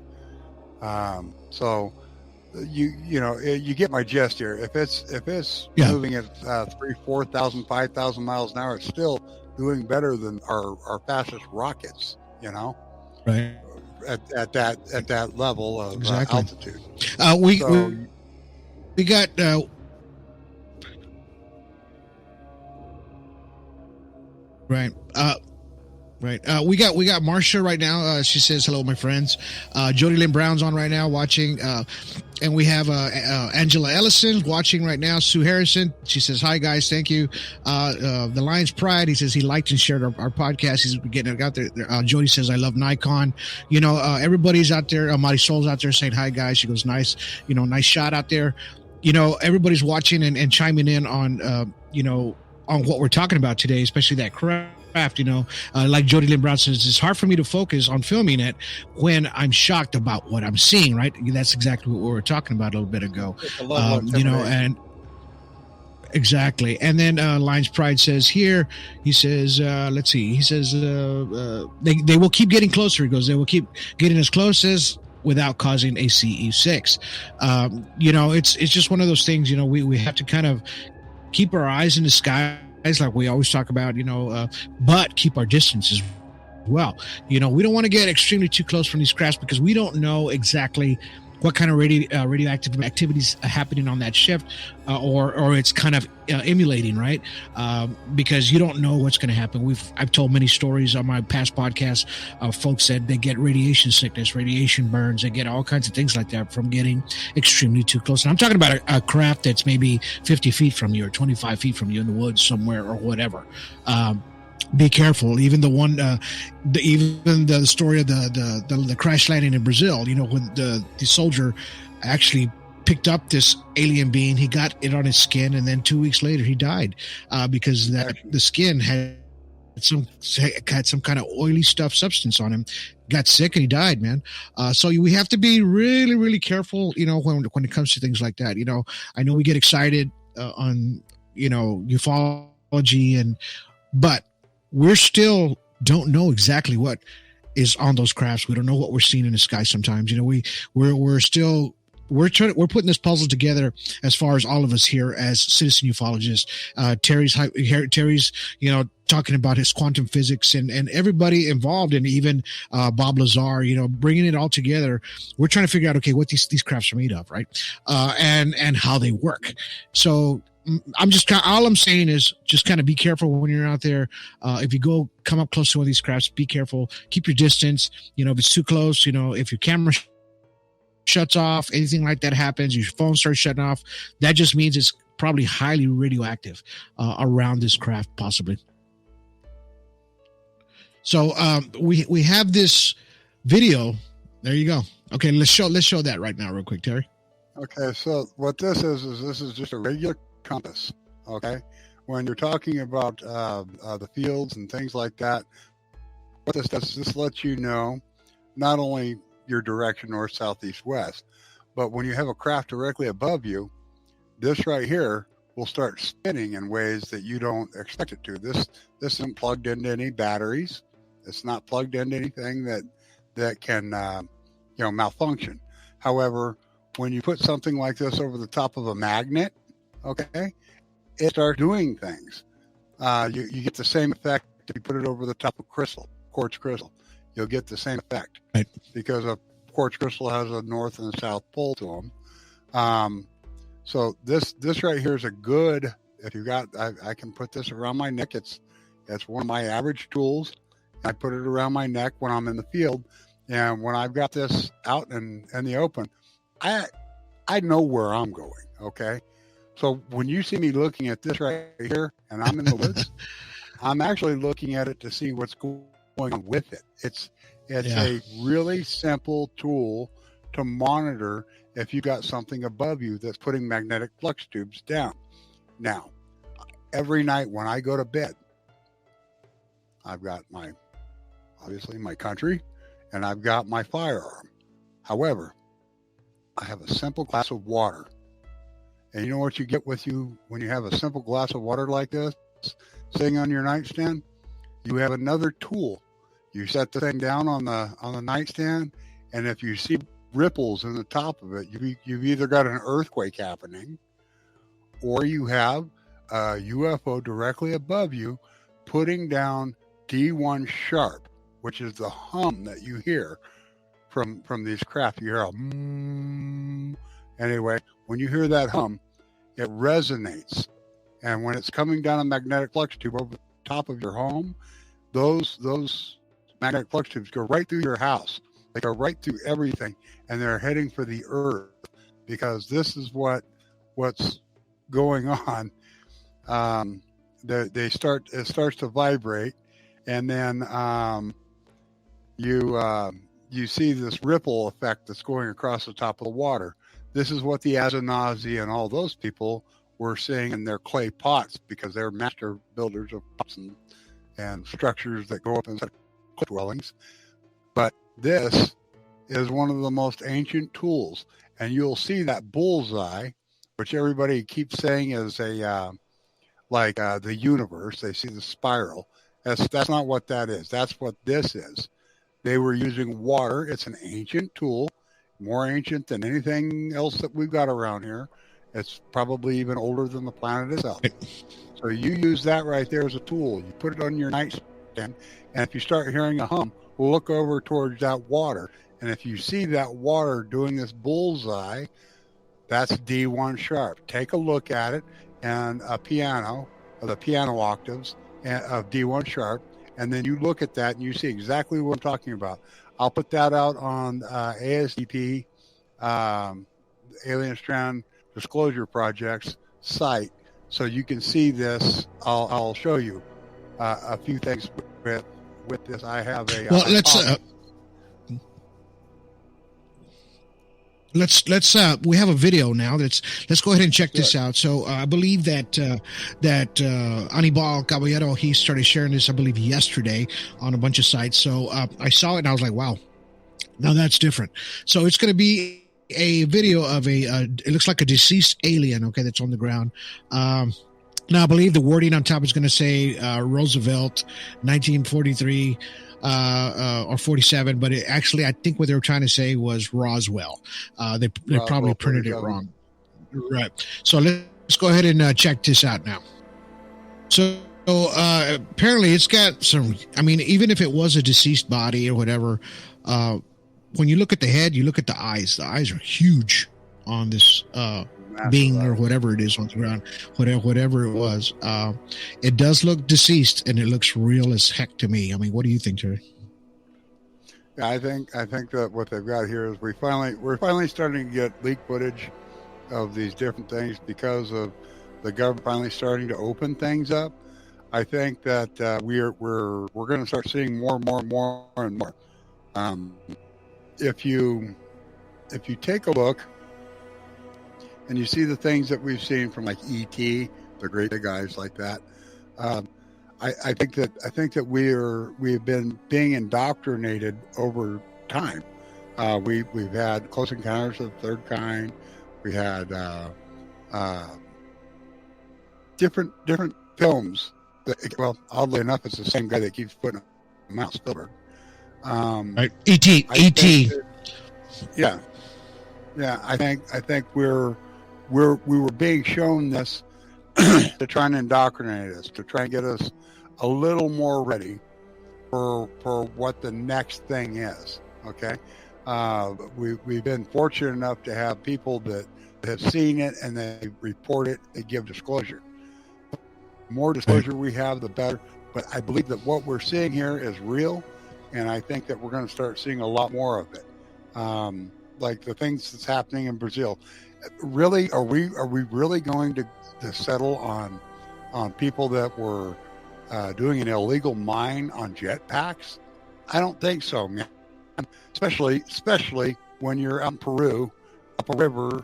So you get my gist here. If it's moving at 3,000, 4,000, 5,000 miles an hour, it's still doing better than our fastest rockets. Right. At that level of altitude. We got. Right. We got Marcia right now. She says hello, my friends. Jody Lynn Brown's on right now watching, and we have Angela Ellison watching right now. Sue Harrison, she says hi guys, thank you. The Lion's Pride, he says he liked and shared our podcast. He's getting it out there. Jody says I love Nikon. Everybody's out there. Marisol's out there saying hi guys. She goes nice shot out there. Everybody's watching and chiming in on on what we're talking about today, especially that craft. Like Jody Lynn Brown says, it's hard for me to focus on filming it when I'm shocked about what I'm seeing, right? That's exactly what we were talking about a little bit ago. And exactly. And then Lion's Pride says here, he says, let's see, he says, they will keep getting closer. He goes, they will keep getting as close as without causing a CE6. It's just one of those things, we have to kind of keep our eyes in the sky, like we always talk about, but keep our distance as well. We don't want to get extremely too close from these crafts because we don't know exactly what kind of radioactive activities are happening on that shift, or it's kind of emulating, right? Because you don't know what's going to happen. I've told many stories on my past podcasts. Folks said they get radiation sickness, radiation burns, they get all kinds of things like that from getting extremely too close. And I'm talking about a craft that's maybe 50 feet from you or 25 feet from you in the woods somewhere or whatever. Be careful. Even the one, the story of the crash landing in Brazil. When the soldier actually picked up this alien being, he got it on his skin, and then 2 weeks later he died because the skin had some kind of oily substance on him. Got sick and he died, man. So we have to be really, really careful. When it comes to things like that. I know we get excited on ufology but we're still don't know exactly what is on those crafts. We don't know what we're seeing in the sky sometimes. We're putting this puzzle together as far as all of us here as citizen ufologists. Terry's talking about his quantum physics and everybody involved, and even Bob Lazar, bringing it all together. We're trying to figure out, okay, what these crafts are made of, right? And how they work. So all I'm saying is just kind of be careful when you're out there. If you come up close to one of these crafts, be careful. Keep your distance. If it's too close, if your camera shuts off, anything like that happens, your phone starts shutting off, that just means it's probably highly radioactive around this craft, possibly. So we have this video. There you go. Okay, let's show that right now, real quick, Terry. Okay, so what this is just a regular compass. Okay, when you're talking about the fields and things like that, what this does is this lets you know not only your direction, north, south, east, west, but when you have a craft directly above you, this right here will start spinning in ways that you don't expect it to. This isn't plugged into any batteries. It's not plugged into anything that can malfunction. However, when you put something like this over the top of a magnet, okay, it starts doing things. You get the same effect if you put it over the top of quartz crystal. You'll get the same effect, right? Because a quartz crystal has a north and a south pole to them. So this right here is a good. If you got, I can put this around my neck. It's one of my average tools. I put it around my neck when I'm in the field. And when I've got this out in the open, I know where I'm going, okay? So when you see me looking at this right here and I'm in the woods, I'm actually looking at it to see what's going on with it. It's a really simple tool to monitor if you got something above you that's putting magnetic flux tubes down. Now, every night when I go to bed, I've got obviously my country, and I've got my firearm. However, I have a simple glass of water. And you know what you get with you when you have a simple glass of water like this sitting on your nightstand? You have another tool. You set the thing down on the nightstand, and if you see ripples in the top of it, you've either got an earthquake happening, or you have a UFO directly above you putting down D1 sharp, which is the hum that you hear from these craft. You hear a anyway, when you hear that hum, it resonates. And when it's coming down a magnetic flux tube over the top of your home, those magnetic flux tubes go right through your house. They go right through everything, and they're heading for the earth, because this is what's going on. It starts to vibrate, and then you see this ripple effect that's going across the top of the water. This is what the Anunnaki and all those people were seeing in their clay pots, because they're master builders of pots and structures that go up inside cliff dwellings. But this is one of the most ancient tools, and you'll see that bullseye, which everybody keeps saying is the universe. They see the spiral. That's not what that is. That's what this is. They were using water. It's an ancient tool, more ancient than anything else that we've got around here. It's probably even older than the planet itself. So you use that right there as a tool. You put it on your nightstand, and if you start hearing a hum, look over towards that water. And if you see that water doing this bullseye, that's D1 sharp. Take a look at it, and the piano octaves of D1 sharp, and then you look at that and you see exactly what I'm talking about. I'll put that out on A.S.D.P, Alien Strand Disclosure Project's site, so you can see this. I'll show you a few things with this. I have a Let's we have a video now. Let's go ahead and check this out. So I believe that Anibal Caballero, he started sharing this, I believe, yesterday on a bunch of sites. So I saw it and I was like, wow, now that's different. So it's going to be a video of it looks like a deceased alien, okay, that's on the ground. Now I believe the wording on top is going to say Roosevelt, 1943. Or 47, but actually, I think what they were trying to say was Roswell. They probably printed it wrong. Right. So let's go ahead and check this out now. So apparently it's got some, I mean, even if it was a deceased body or whatever, when you look at the head, you look at the eyes. The eyes are huge on this being or whatever it is on the ground, whatever it was. It does look deceased, and it looks real as heck to me. I mean, what do you think, Terry? Yeah, I think that what they've got here is we're finally starting to get leak footage of these different things because of the government finally starting to open things up. I think that we're going to start seeing more and more. If you take a look and you see the things that we've seen from like E.T., the great big guys like that, I think that we've been being indoctrinated over time. We've had Close Encounters of the Third Kind. We had different films. Well, oddly enough, it's the same guy that keeps putting them out, Spielberg. Right. E.T. Yeah. I think we were being shown this to try and indoctrinate us, to try and get us a little more ready for what the next thing is. Okay. We've been fortunate enough to have people that have seen it and they report it, they give disclosure. The more disclosure we have, the better. But I believe that what we're seeing here is real, and I think that we're going to start seeing a lot more of it. Like the things that's happening in Brazil. Really, are we really going to settle on people that were doing an illegal mine on jetpacks? I don't think so, man. Especially when you're out in Peru, up a river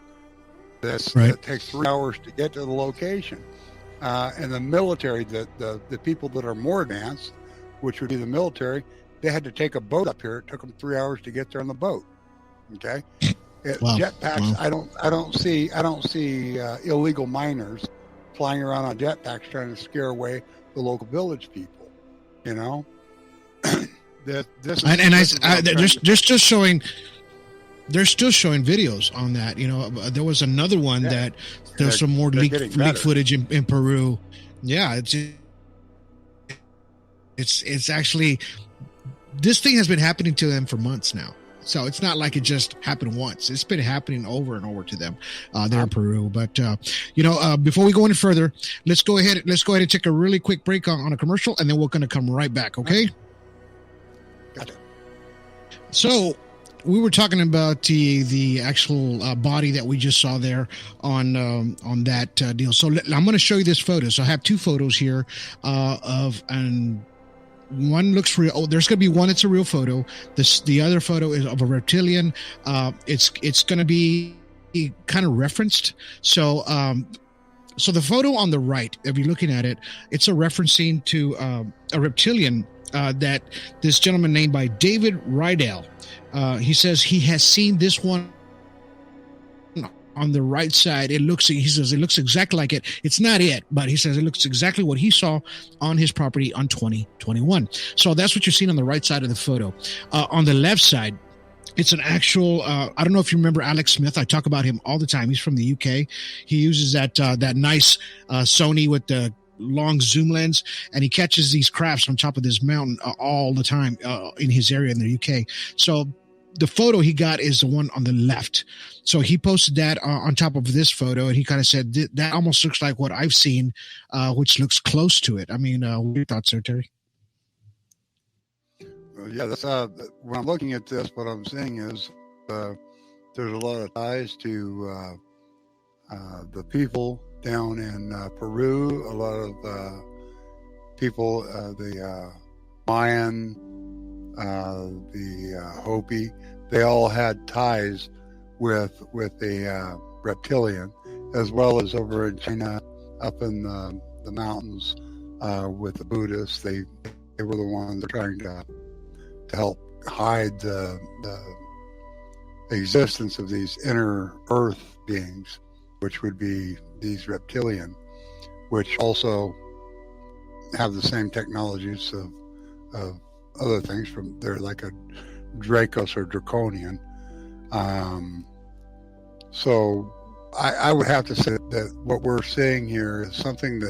that takes 3 hours to get to the location. And the military, the people that are more advanced, which would be the military, they had to take a boat up here. It took them 3 hours to get there on the boat. Okay, Wow. Jetpacks. Wow. I don't see illegal miners flying around on jetpacks trying to scare away the local village people. You know, they're still showing videos on that. You know, there was another one that there's some more leak footage in Peru. Yeah, it's actually, this thing has been happening to them for months now. So it's not like it just happened once. It's been happening over and over to them there in Peru. But, before we go any further, let's go ahead and take a really quick break on a commercial, and then we're going to come right back. Okay. Gotcha. So we were talking about the actual body that we just saw there on that deal. So I'm going to show you this photo. So I have two photos here one looks real. Oh, there's going to be one that's a real photo. The other photo is of a reptilian. It's going to be kind of referenced. So the photo on the right, if you're looking at it, it's a referencing to a reptilian that this gentleman named by David Rydell. He says he has seen this one on the right side. He says it looks exactly like it. It's not it, but he says it looks exactly what he saw on his property on 2021. So that's what you're seeing on the right side of the photo. On the left side, it's an actual, I don't know if you remember Alex Smith. I talk about him all the time. He's from the UK. He uses that nice Sony with the long zoom lens, and he catches these crafts on top of this mountain all the time in his area in the UK. So the photo he got is the one on the left. So he posted that on top of this photo, and he kind of said that almost looks like what I've seen, which looks close to it. I mean, what are your thoughts there, Terry? Yeah, that's when I'm looking at this, what I'm seeing is there's a lot of ties to the people down in Peru, a lot of people, the Mayan, the Hopi, they all had ties with a reptilian, as well as over in China, up in the mountains with the Buddhists. They were the ones that were trying to help hide the existence of these inner earth beings, which would be these reptilian, which also have the same technologies of other things. They're like a Dracos or Draconian. So I would have to say that what we're seeing here is something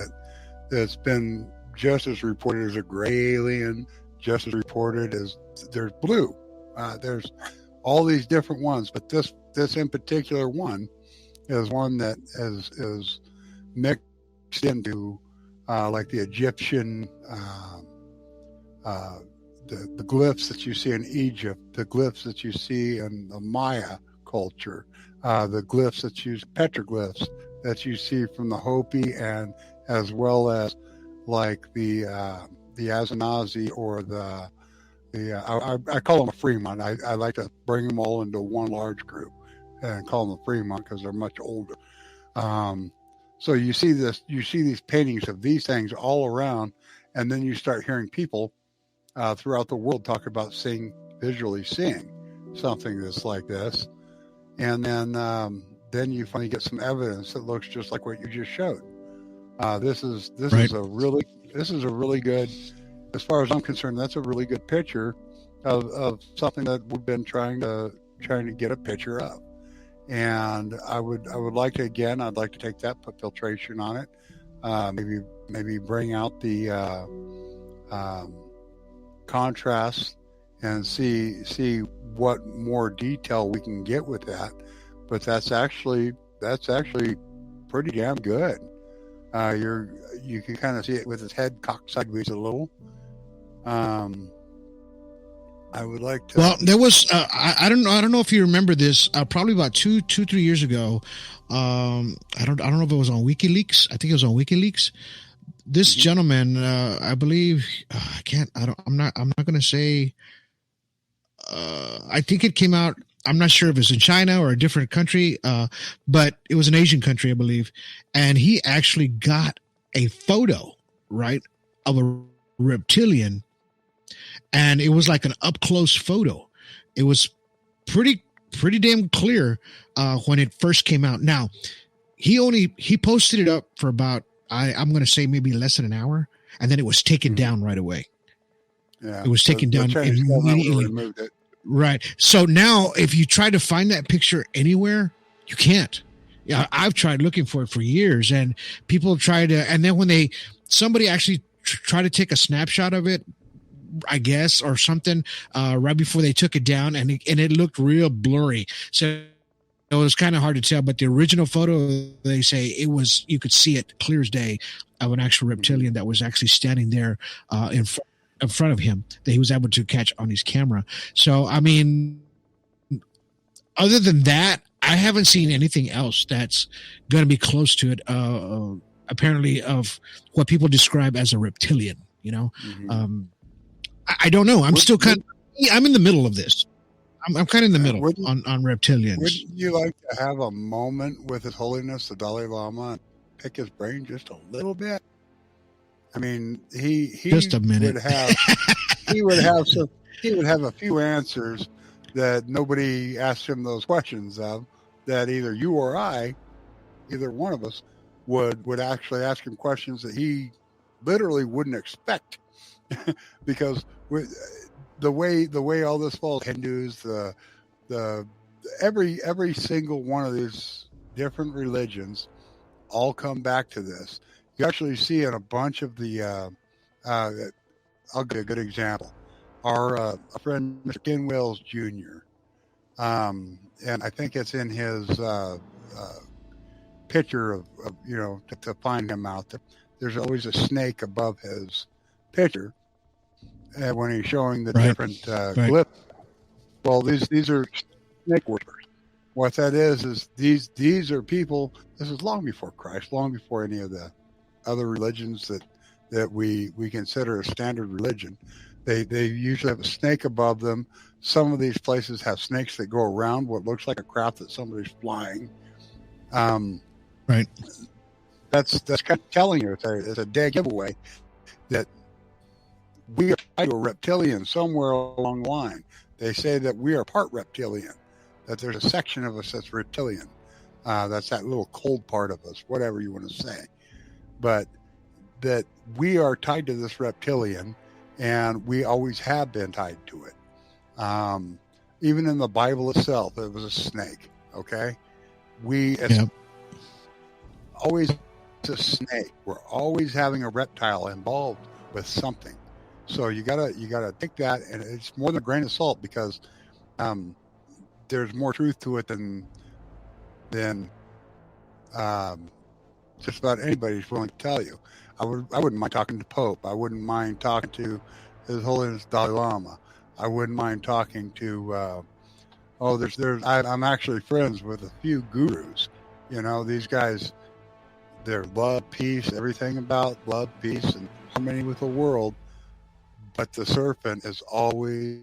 that's been just as reported as a gray alien, just as reported as there's blue. There's all these different ones, but this in particular one is one that is mixed into like the Egyptian, the glyphs that you see in Egypt, the glyphs that you see in the Maya culture, the glyphs petroglyphs that you see from the Hopi, and as well as like the Ashkenazi or I call them a Fremont. I like to bring them all into one large group and call them a Fremont because they're much older. So you see these paintings of these things all around, and then you start hearing people throughout the world talk about visually seeing something that's like this, and then you finally get some evidence that looks just like what you just showed. This is a really good, as far as I'm concerned, that's a really good picture of something that we've been trying to get a picture of. And I would like to, again, I'd like to take that, put filtration on it, maybe bring out the contrast and see what more detail we can get with that. But that's actually pretty damn good. You can kind of see it with his head cocked sideways a little. I would like to. Well, there was I don't know if you remember this. Probably about 2-3 years ago. I don't know if it was on WikiLeaks. I think it was on WikiLeaks. This gentleman, I believe, I'm not going to say. I think it came out. I'm not sure if it's in China or a different country, but it was an Asian country, I believe. And he actually got a photo, right, of a reptilian. And it was like an up close photo. It was pretty damn clear when it first came out. Now, he posted it up for about, I'm going to say maybe less than an hour. And then it was taken down right away. Yeah, it was taken down immediately. Removed it. Right. So now if you try to find that picture anywhere, you can't. Yeah, I've tried looking for it for years, and people try to, and then when somebody actually try to take a snapshot of it, I guess, or something, right before they took it down, and it looked real blurry. So it was kind of hard to tell, but the original photo, they say you could see it clear as day of an actual reptilian that was actually standing there in front of him, that he was able to catch on his camera. So, I mean, other than that, I haven't seen anything else that's going to be close to it, apparently, of what people describe as a reptilian, you know? I don't know. I'm in the middle of this. I'm kind of in the middle on reptilians. Wouldn't you like to have a moment with His Holiness, the Dalai Lama, and pick his brain just a little bit? I mean, he just a minute. He would have a few answers that nobody asked him those questions of, that either you or I, either one of us, would actually ask him questions that he literally wouldn't expect, because the way all this falls, Hindus, every single one of these different religions all come back to this. You actually see in a bunch of the, I'll give you a good example. Our friend, Mr. Ken Wells Jr., and I think it's in his picture of to find him out there. There's always a snake above his picture when he's showing the different glyphs. Well, these are snake worshippers. What that is these are people. This is long before Christ, long before any of the other religions that we consider a standard religion. They usually have a snake above them. Some of these places have snakes that go around what looks like a craft that somebody's flying. Right. That's kind of telling you it's a dead giveaway that we are a reptilian somewhere along the line. They say that we are part reptilian, that there's a section of us that's reptilian. That's that little cold part of us, whatever you want to say. But that we are tied to this reptilian, and we always have been tied to it. Even in the Bible itself, it was a snake. Okay, always a snake. We're always having a reptile involved with something. So you gotta take that, and it's more than a grain of salt, because there's more truth to it than just about anybody's willing to tell you. I wouldn't mind talking to Pope. I wouldn't mind talking to His Holiness Dalai Lama. I wouldn't mind talking to. I'm actually friends with a few gurus. These guys, they're love, peace, everything about love, peace, and harmony with the world. But the serpent is always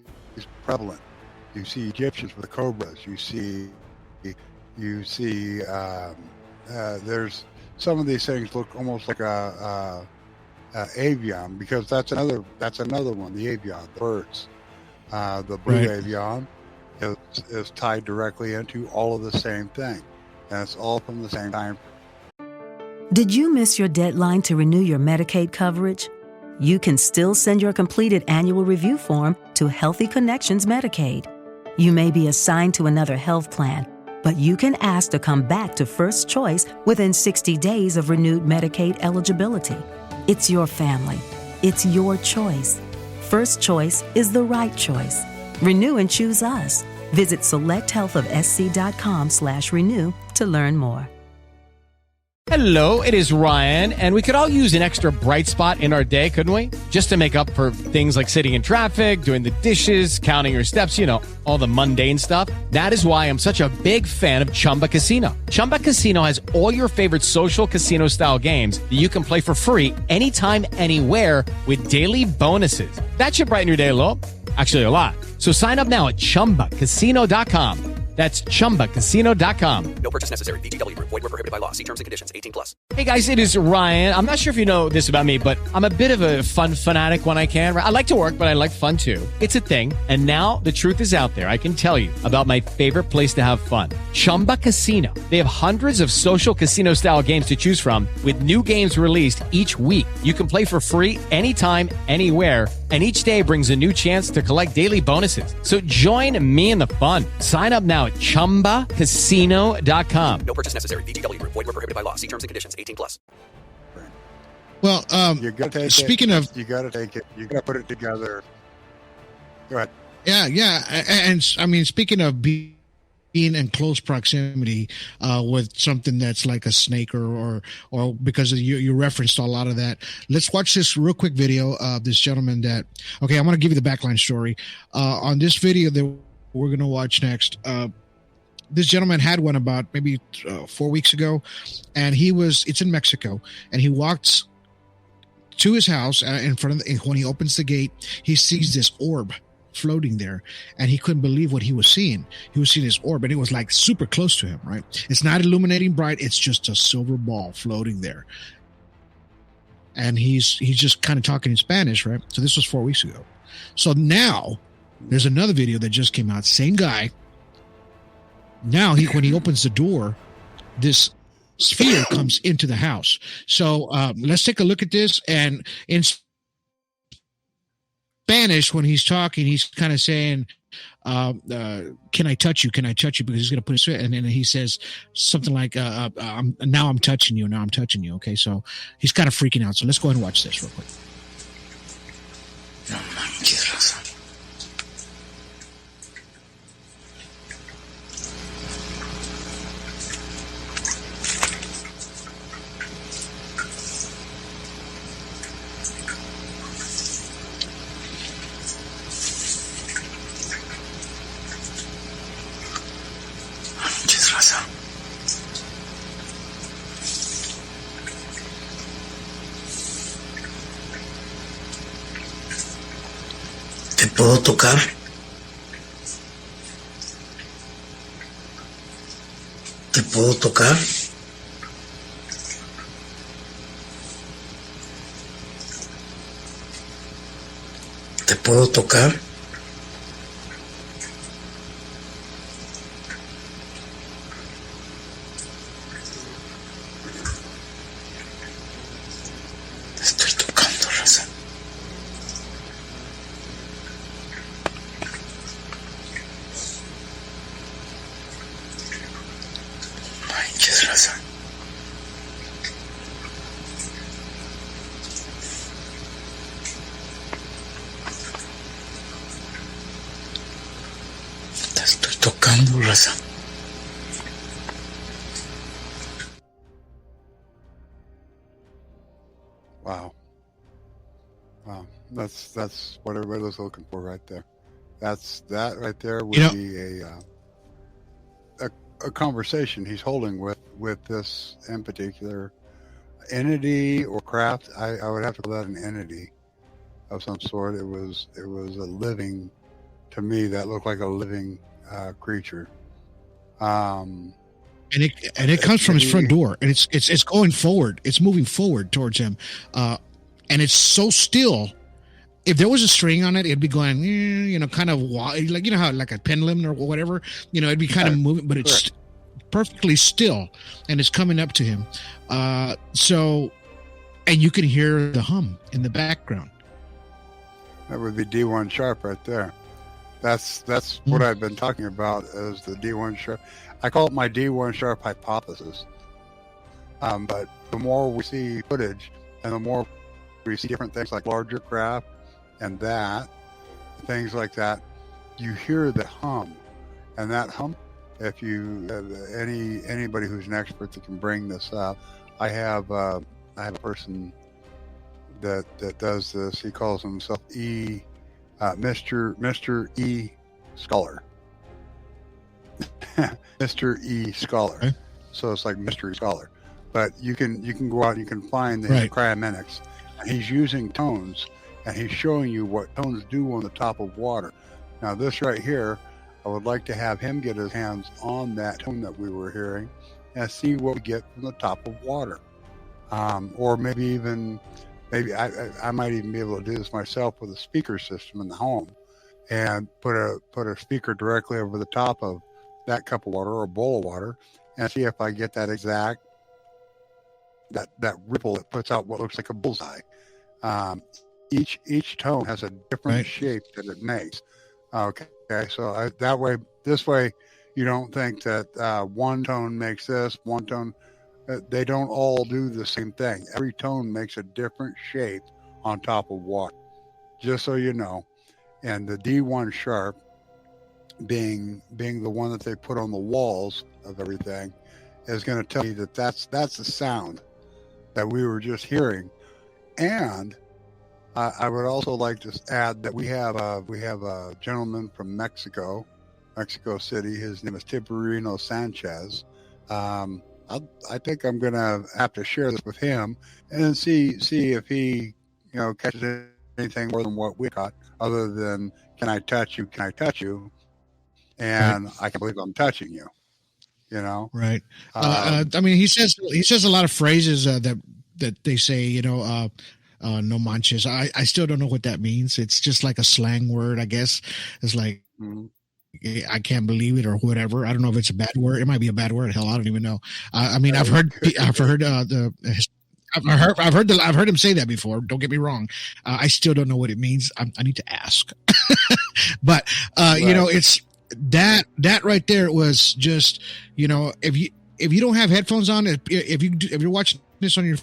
prevalent. You see Egyptians with cobras. You see. There's some of these things look almost like a avian, because that's another one. The avian, the birds, the blue avian is tied directly into all of the same thing, and it's all from the same time. Did you miss your deadline to renew your Medicaid coverage? You can still send your completed annual review form to Healthy Connections Medicaid. You may be assigned to another health plan, but you can ask to come back to First Choice within 60 days of renewed Medicaid eligibility. It's your family. It's your choice. First Choice is the right choice. Renew and choose us. Visit selecthealthofsc.com/renew to learn more. Hello, it is Ryan, and we could all use an extra bright spot in our day, couldn't we? Just to make up for things like sitting in traffic, doing the dishes, counting your steps, you know, all the mundane stuff. That is why I'm such a big fan of Chumba Casino. Chumba Casino has all your favorite social casino-style games that you can play for free anytime, anywhere with daily bonuses. That should brighten your day a little. Actually, a lot. So sign up now at ChumbaCasino.com. That's ChumbaCasino.com. No purchase necessary. VGW Group. Void where prohibited by law. See terms and conditions. 18+. Hey guys, it is Ryan. I'm not sure if you know this about me, but I'm a bit of a fun fanatic when I can. I like to work, but I like fun too. It's a thing. And now the truth is out there. I can tell you about my favorite place to have fun. Chumba Casino. They have hundreds of social casino style games to choose from with new games released each week. You can play for free anytime, anywhere. And each day brings a new chance to collect daily bonuses. So join me in the fun. Sign up now at ChumbaCasino.com. No purchase necessary. VGW Group. Void where prohibited by law. See terms and conditions. 18+. Well, you gotta take speaking it. of, You gotta take it. You gotta put it together. Go ahead. yeah, and I mean, speaking of being in close proximity with something that's like a snake or because you referenced a lot of that. Let's watch this real quick video of this gentleman that, okay, I'm going to give you the backline story. On this video that we're going to watch next, this gentleman had one about maybe 4 weeks ago, and it's in Mexico, and he walks to his house in front of when he opens the gate, he sees this orb floating there, and he couldn't believe what he was seeing. He was seeing this orb, and it was like super close to him, right? It's not illuminating bright, it's just a silver ball floating there. And he's just kind of talking in Spanish, right? So this was 4 weeks ago. So now there's another video that just came out, same guy. Now when he opens the door, this sphere comes into the house. So let's take a look at this. And in Spanish, when he's talking, he's kind of saying, can I touch you? Can I touch you? Because he's going to put his foot, and then he says something like, now I'm touching you. Now I'm touching you. Okay. So he's kind of freaking out. So let's go ahead and watch this real quick. No manches, Raza. ¿Te puedo tocar? ¿Te puedo tocar? ¿Te puedo tocar? Te estoy tocando, Raza. Manches, Raza. Te estoy tocando, Raza. Wow. That's what everybody was looking for right there. That right there would be a conversation he's holding with this in particular entity or craft. I would have to call that an entity of some sort. It was a living, to me, that looked like a living creature. And it comes from his front door, and it's going forward. It's moving forward towards him, and it's so still. If there was a string on it, it'd be going, kind of like, how like a pendulum or whatever, it'd be kind of moving, but it's perfectly still, and it's coming up to him. So, and you can hear the hum in the background. That would be D1 sharp right there. That's what I've been talking about as the D1 sharp. I call it my D1 sharp hypothesis. But the more we see footage, and the more we see different things like larger craft and things like that, you hear the hum. And that hum, if you anybody who's an expert that can bring this up, I have a person that does this. He calls himself Mr. E Scholar. Mr. E Scholar. Okay. So it's like Mystery Scholar. But you can go out and you can find the cryometics. And he's using tones, and he's showing you what tones do on the top of water. Now this right here, I would like to have him get his hands on that tone that we were hearing and see what we get from the top of water. Or maybe I might even be able to do this myself with a speaker system in the home and put a speaker directly over the top of that cup of water or bowl of water and see if I get that exact that ripple that puts out what looks like a bullseye. Each tone has a different shape that it makes. Okay, so this way you don't think that one tone makes this, one tone. They don't all do the same thing. Every tone makes a different shape on top of water, just so you know. And the D1 sharp being the one that they put on the walls of everything is going to tell you that that's the sound that we were just hearing. And I would also like to add that we have a gentleman from Mexico City. His name is Tiberino Sanchez. I think I'm gonna have to share this with him and see if he catches anything more than what we caught, other than can I touch you? Can I touch you? And I can't believe I'm touching you. Right. I mean, he says a lot of phrases that they say. No manches. I still don't know what that means. It's just like a slang word, I guess. It's like. Mm-hmm. I can't believe it or whatever. I don't know if it's a bad word. It might be a bad word. Hell, I don't even know. I mean, I've heard him say that before. Don't get me wrong. I still don't know what it means. I need to ask. But it's that right there was just if you don't have headphones on, if you're watching this on your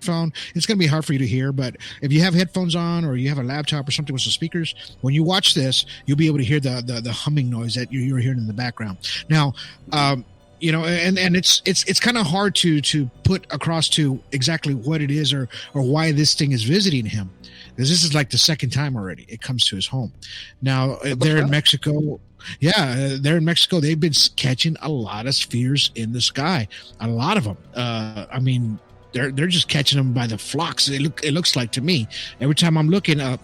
phone, it's going to be hard for you to hear. But if you have headphones on or you have a laptop or something with some speakers, when you watch this, you'll be able to hear the humming noise that you're hearing in the background. Now, and it's kind of hard to put across to exactly what it is or why this thing is visiting him, because this is like the second time already it comes to his home. Now they're in Mexico. Yeah, they're in Mexico. They've been catching a lot of spheres in the sky. A lot of them. I mean, they're just catching them by the flocks. It looks like to me. Every time I'm looking up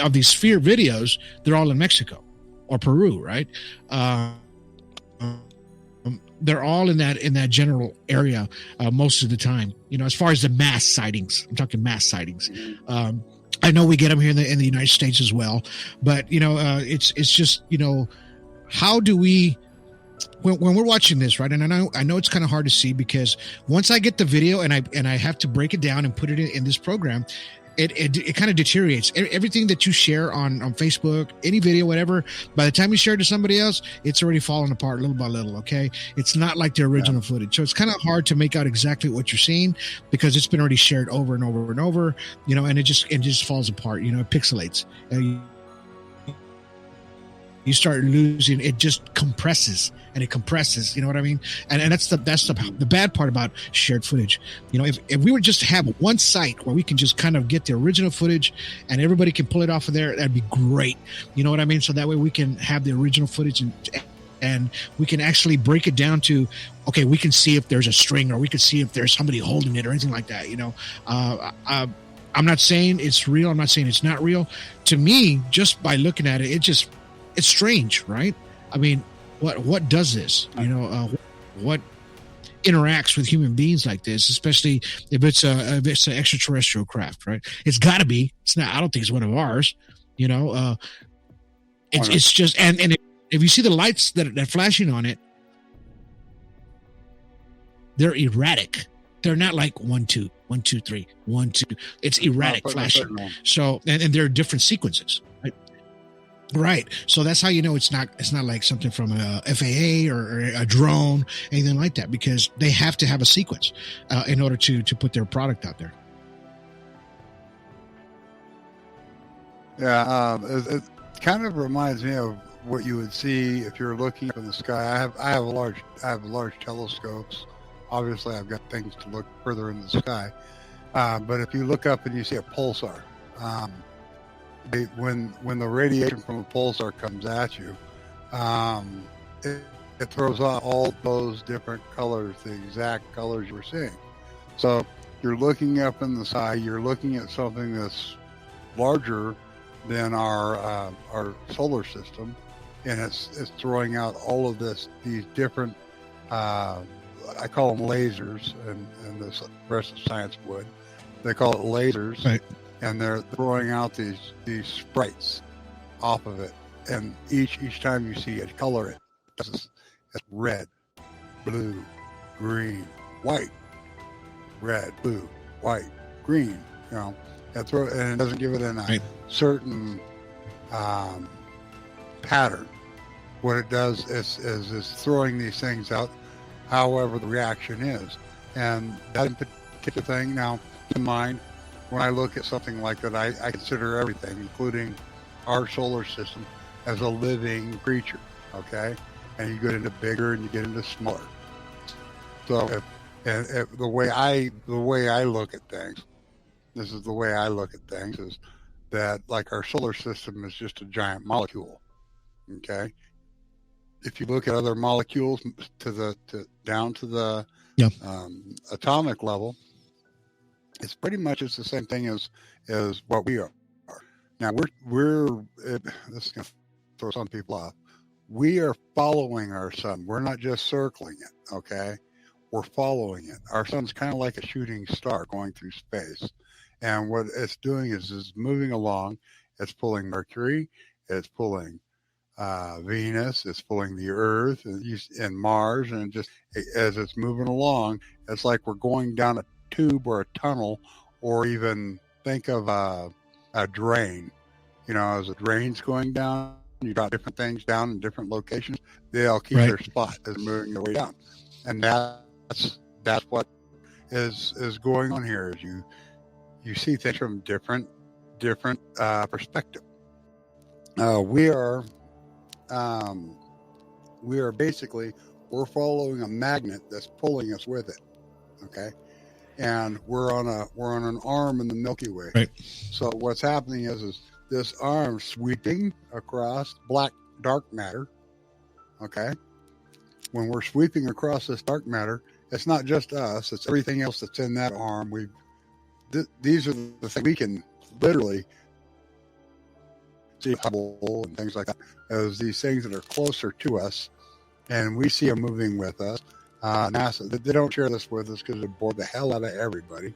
of these sphere videos, they're all in Mexico or Peru, right? They're all in that general area most of the time. As far as the mass sightings, I'm talking mass sightings. I know we get them here in the United States as well, but it's just how do we? When we're watching this, right, and I know it's kind of hard to see because once I get the video and I have to break it down and put it in this program, it kind of deteriorates. Everything that you share on Facebook, any video, whatever, by the time you share it to somebody else, it's already falling apart little by little. Okay, it's not like the original footage, so it's kind of hard to make out exactly what you're seeing because it's been already shared over and over and over, and it just falls apart. It pixelates. You start losing, it just compresses and it compresses, you know what I mean? And that's the bad part about shared footage. If we would just have one site where we can just kind of get the original footage and everybody can pull it off of there, that'd be great. You know what I mean? So that way we can have the original footage and we can actually break it down to, okay, we can see if there's a string or we can see if there's somebody holding it or anything like that. I'm not saying it's real. I'm not saying it's not real. To me, just by looking at it, it's strange, right? I mean, what does this? What interacts with human beings like this, especially if it's an extraterrestrial craft, right? It's got to be. It's not. I don't think it's one of ours. It's just and if you see the lights that are flashing on it, they're erratic. They're not like 1, 2, 1, 2, 3, 1, 2. It's erratic flashing. So and there are different sequences. Right. So that's how it's not like something from a FAA or a drone, anything like that, because they have to have a sequence in order to put their product out there. Yeah. It kind of reminds me of what you would see if you're looking up in the sky. I have large telescopes obviously I've got things to look further in the sky. But if you look up and you see a pulsar, when the radiation from a pulsar comes at you, it throws off all those different colors, the exact colors you were seeing. So you're looking up in the sky, you're looking at something that's larger than our solar system, and it's throwing out all of these different, I call them lasers, and the rest of science would. They call it lasers, right. And they're throwing out these sprites off of it, and each time you see it, color it. It's red, blue, green, white, red, blue, white, green. You know, and it doesn't give it a certain pattern. What it does is throwing these things out, however the reaction is, and that particular thing. Now, in mind, when I look at something like that, I consider everything, including our solar system, as a living creature. Okay, and you get into bigger and you get into smaller. So, the way I look at things, this is the way I look at things, is that like our solar system is just a giant molecule. Okay, if you look at other molecules down to the atomic level, it's pretty much the same thing as what we are. Now this is going to throw some people off. We are following our sun. We're not just circling it. Okay, we're following it. Our sun's kind of like a shooting star going through space, and what it's doing is moving along. It's pulling Mercury. It's pulling Venus. It's pulling the Earth and Mars, and just as it's moving along, it's like we're going down a tube or a tunnel, or even think of a drain. You know, as a drain's going down, you got different things down in different locations. They all keep their spot as moving their way down, and that's what is going on here. Is you see things from different perspective. We are basically, we're following a magnet that's pulling us with it. Okay. And we're on an arm in the Milky Way. Right. So what's happening is this arm sweeping across dark matter. Okay. When we're sweeping across this dark matter, it's not just us; it's everything else that's in that arm. These are the things we can literally see, Hubble and things like that, as these things that are closer to us, and we see them moving with us. NASA, they don't share this with us because they bore the hell out of everybody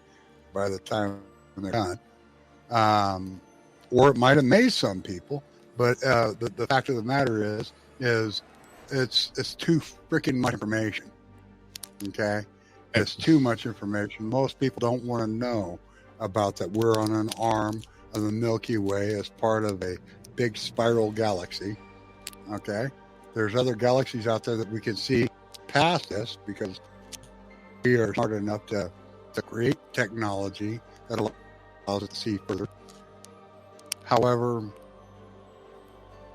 by the time they're done. Or it might amaze some people, but the fact of the matter is it's too freaking much information. Okay? It's too much information. Most people don't want to know about that we're on an arm of the Milky Way as part of a big spiral galaxy. Okay? There's other galaxies out there that we can see past this, because we are smart enough to create technology that allows us to see further. However,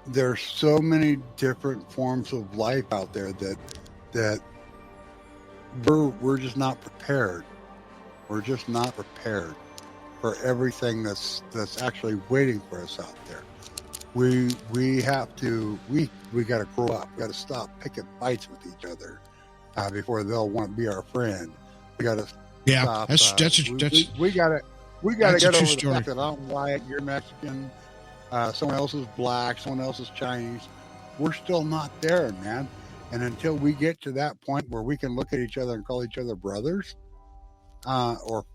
there's so many different forms of life out there that we're just not prepared. We're just not prepared for everything that's actually waiting for us out there. We got to grow up. We got to stop picking fights with each other before they'll want to be our friend. We got to stop. We got to get over the fact that I'm white, you're Mexican, someone else is black, someone else is Chinese. We're still not there, man. And until we get to that point where we can look at each other and call each other brothers, or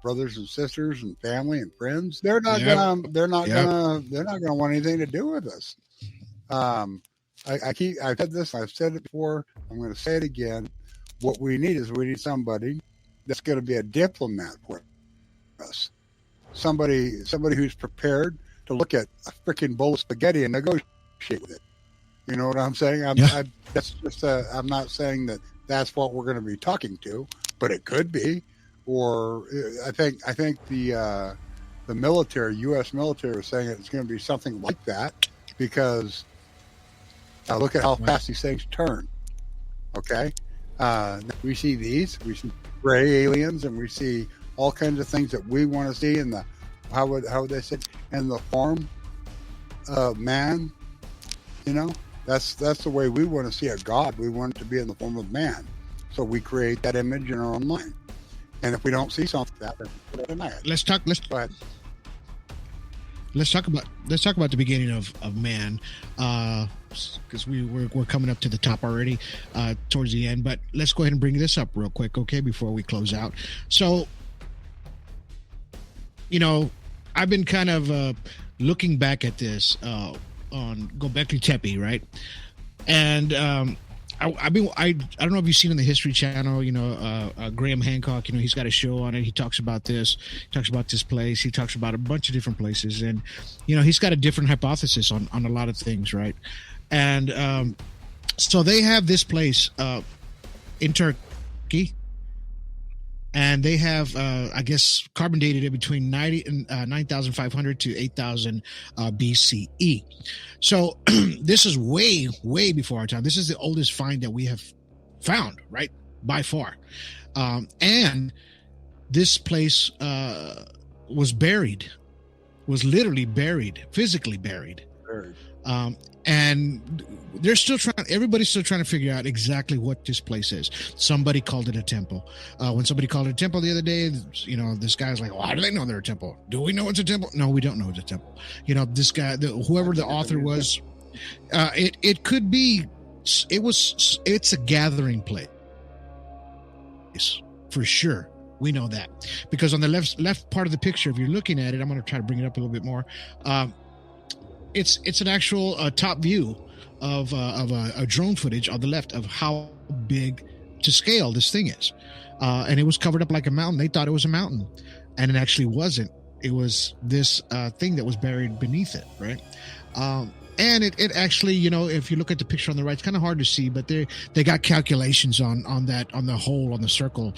brothers and sisters and family and friends, they're not gonna want anything to do with us. I've said this, I've said it before, I'm going to say it again. What we need is somebody that's going to be a diplomat for us. Somebody who's prepared to look at a freaking bowl of spaghetti and negotiate with it. You know what I'm saying? I'm not saying that that's what we're going to be talking to, but it could be. Or I think the military, U.S. military, was saying it's going to be something like that, because look at how fast these things turn. Okay, We see these. We see gray aliens, and we see all kinds of things that we want to see in the how would they say in the form of man. You know, that's the way we want to see a God. We want it to be in the form of man. So we create that image in our own mind. And if we don't see something like that, then we deny it. Let's talk about the beginning of man, because we're coming up to the top already, towards the end. But let's go ahead and bring this up real quick, okay, before we close out. So, you know, I've been kind of looking back at this on Göbekli Tepe, right? And I don't know if you've seen on the History Channel, you know, Graham Hancock, you know, he's got a show on it. He talks about this. He talks about this place. He talks about a bunch of different places, and you know, he's got a different hypothesis on a lot of things, right? And so they have this place in Turkey, and they have, I guess, carbon dated it between 9,500 to 8,000 BCE. So this is way, way before our time. This is the oldest find that we have found, right? By far. And this place was literally buried, physically buried. And everybody's still trying to figure out exactly what this place is. Somebody called it a temple. When somebody called it a temple the other day, you know, this guy's like, well, how do they know they're a temple? Do we know it's a temple? No, we don't know it's a temple. You know, this guy, whoever the author was, it could be, it's a gathering place for sure. We know that because on the left part of the picture, if you're looking at it, I'm going to try to bring it up a little bit more. It's an actual top view of a drone footage on the left of how big to scale this thing is, and it was covered up like a mountain. They thought it was a mountain, and it actually wasn't. It was this thing that was buried beneath it, right? And it actually, you know, if you look at the picture on the right, it's kind of hard to see, but they got calculations on the hole, on the circle,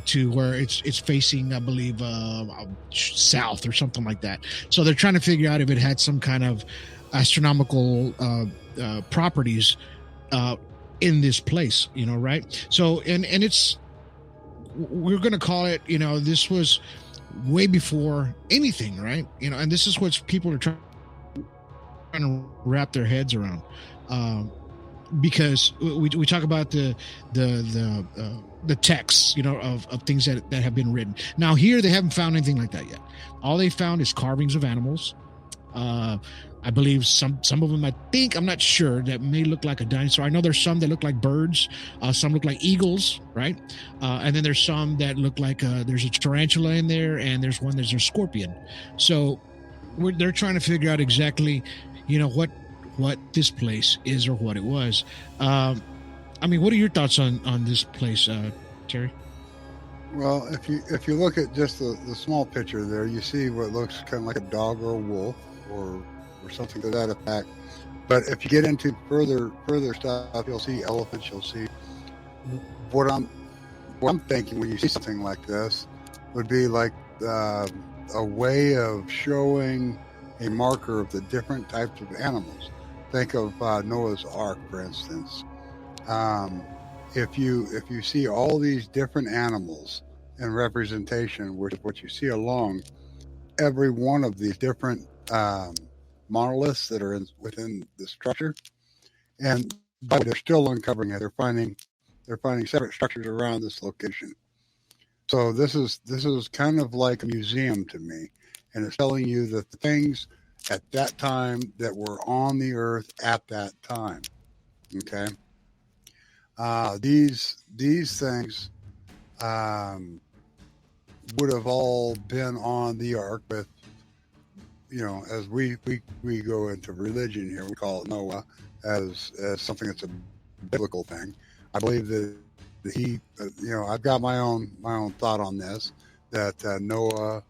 to where it's facing, I believe, south or something like that. So they're trying to figure out if it had some kind of astronomical properties in this place, you know, right? So and we're going to call it, you know, this was way before anything, right? You know, and this is what people are trying to wrap their heads around, because we talk about the texts, you know, of things that have been written. Now here they haven't found anything like that yet. All they found is carvings of animals. I believe some of them, I'm not sure, that may look like a dinosaur. I know there's some that look like birds, some look like eagles, right? And then there's some that look like there's a tarantula in there, and there's a scorpion. So they're trying to figure out exactly, you know, what this place is or what it was. I mean, what are your thoughts on this place, Terry? Well, if you look at just the small picture there, you see what looks kind of like a dog or a wolf or something to that effect. But if you get into further stuff, you'll see elephants. You'll see what I'm thinking when you see something like this would be like a way of showing a marker of the different types of animals. Think of Noah's Ark, for instance. If you see all these different animals in representation, which is what you see along every one of these different monoliths that are within the structure, and but they're still uncovering it. They're finding separate structures around this location. So this is kind of like a museum to me, and it's telling you that the things at that time that were on the earth at that time. Okay. These things would have all been on the ark with, you know, as we go into religion here, we call it Noah as something that's a biblical thing. I believe that he, you know, I've got my own thought on this, that Noah,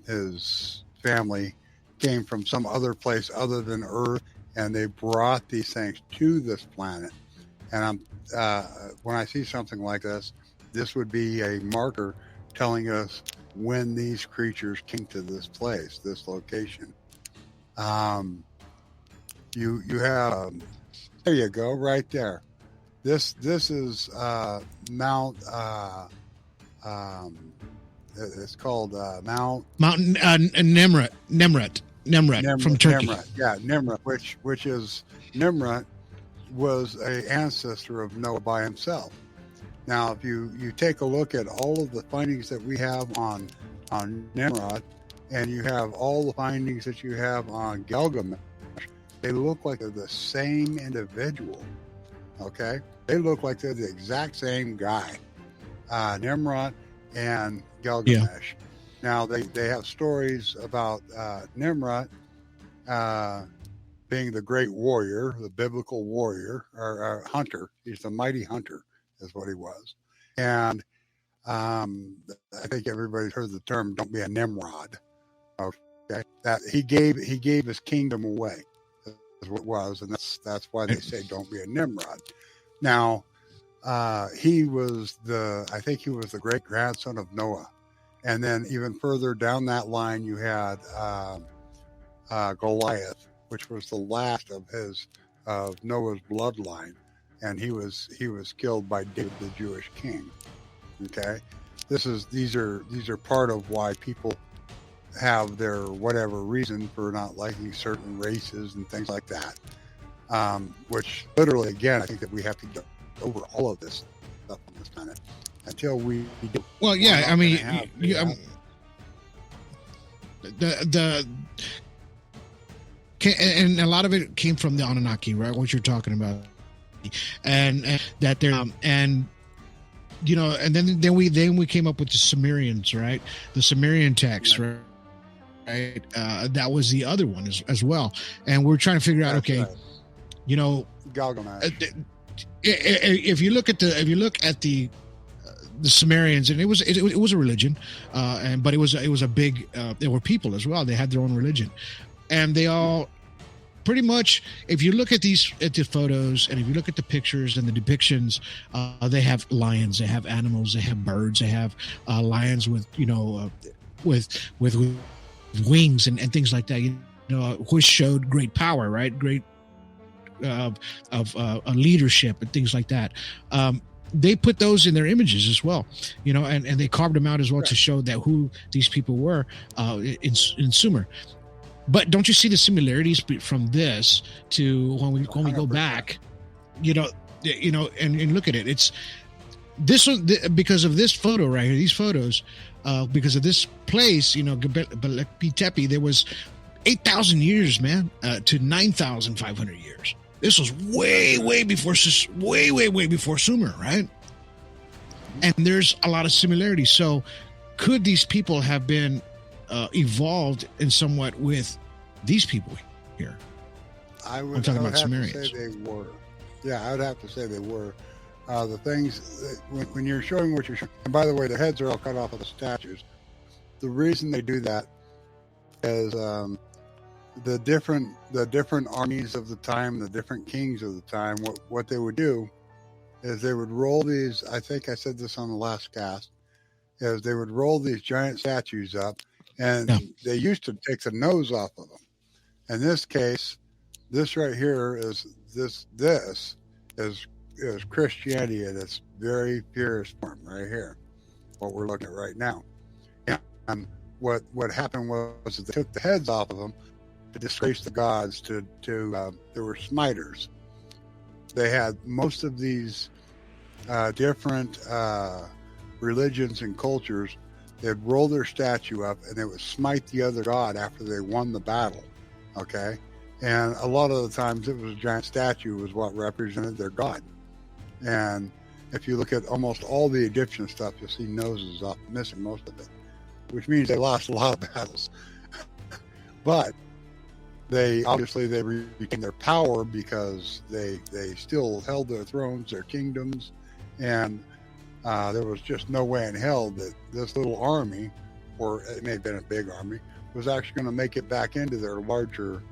his family came from some other place other than Earth, and they brought these things to this planet. And when I see something like this would be a marker telling us when these creatures came to this place, this location. You have, there you go, right there. This is Mount. It's called Mount Nemrut from Turkey. Nimrut, which is Nimrut was an ancestor of Noah by himself. Now, if you take a look at all of the findings that we have on Nimrod, and you have all the findings that you have on Gilgamesh, they look like they're the same individual. Okay, they look like they're the exact same guy, Nimrod and Gilgamesh. Yeah. Now they have stories about Nimrod being the great warrior, the biblical warrior or hunter. He's the mighty hunter, is what he was. And I think everybody's heard the term "don't be a Nimrod." Okay, that he gave his kingdom away. Is what it was, and that's why they say don't be a Nimrod. Now, he was I think he was the great grandson of Noah, and then even further down that line, you had Goliath, which was the last of Noah's bloodline, and he was killed by David, the Jewish king. Okay, these are part of why people have their whatever reason for not liking certain races and things like that. Which literally, again, I think that we have to get over all of this stuff on this planet until we do. Well, yeah, I mean, and a lot of it came from the Anunnaki, right? What you're talking about, and that they're and then we came up with the Sumerians, right? The Sumerian text, right? Right, that was the other one as well, and we're trying to figure out. Okay, Gilgamesh. If you look at the Sumerians, and it was a religion, but it was a big. There were people as well. They had their own religion, and they all pretty much. If you look at the photos, and if you look at the pictures and the depictions, they have lions, they have animals, they have birds, they have lions with with wings and things like that, which showed great power, right? Great of leadership and things like that. They put those in their images as well, and they carved them out as well to show that who these people were in Sumer. But don't you see the similarities from this to when we go back, and look at it? It's this one because of this photo right here, these photos. Because of this place, Göbekli Tepe, there was 8,000 years, man, to 9,500 years. This was way before Sumer, right? And there's a lot of similarities. So, could these people have been evolved in somewhat with these people here? I'm talking about Sumerians. Say they were. Yeah, I would have to say they were. The things when you're showing what you're showing, and by the way, the heads are all cut off of the statues. The reason they do that is the different armies of the time, the different kings of the time. What they would do is they would roll these. I think I said this on the last cast. Is they would roll these giant statues up, and they used to take the nose off of them. In this case, this right here is this is Christianity in its very purest form right here, what we're looking at right now. And what happened was that they took the heads off of them to disgrace the gods, there were smiters. They had most of these different religions and cultures. They'd roll their statue up and they would smite the other god after they won the battle. Okay? And a lot of the times it was a giant statue was what represented their god. And if you look at almost all the Egyptian stuff, you'll see noses off, missing most of it, which means they lost a lot of battles. But they retained their power because they still held their thrones, their kingdoms, and there was just no way in hell that this little army, or it may have been a big army, was actually going to make it back into their larger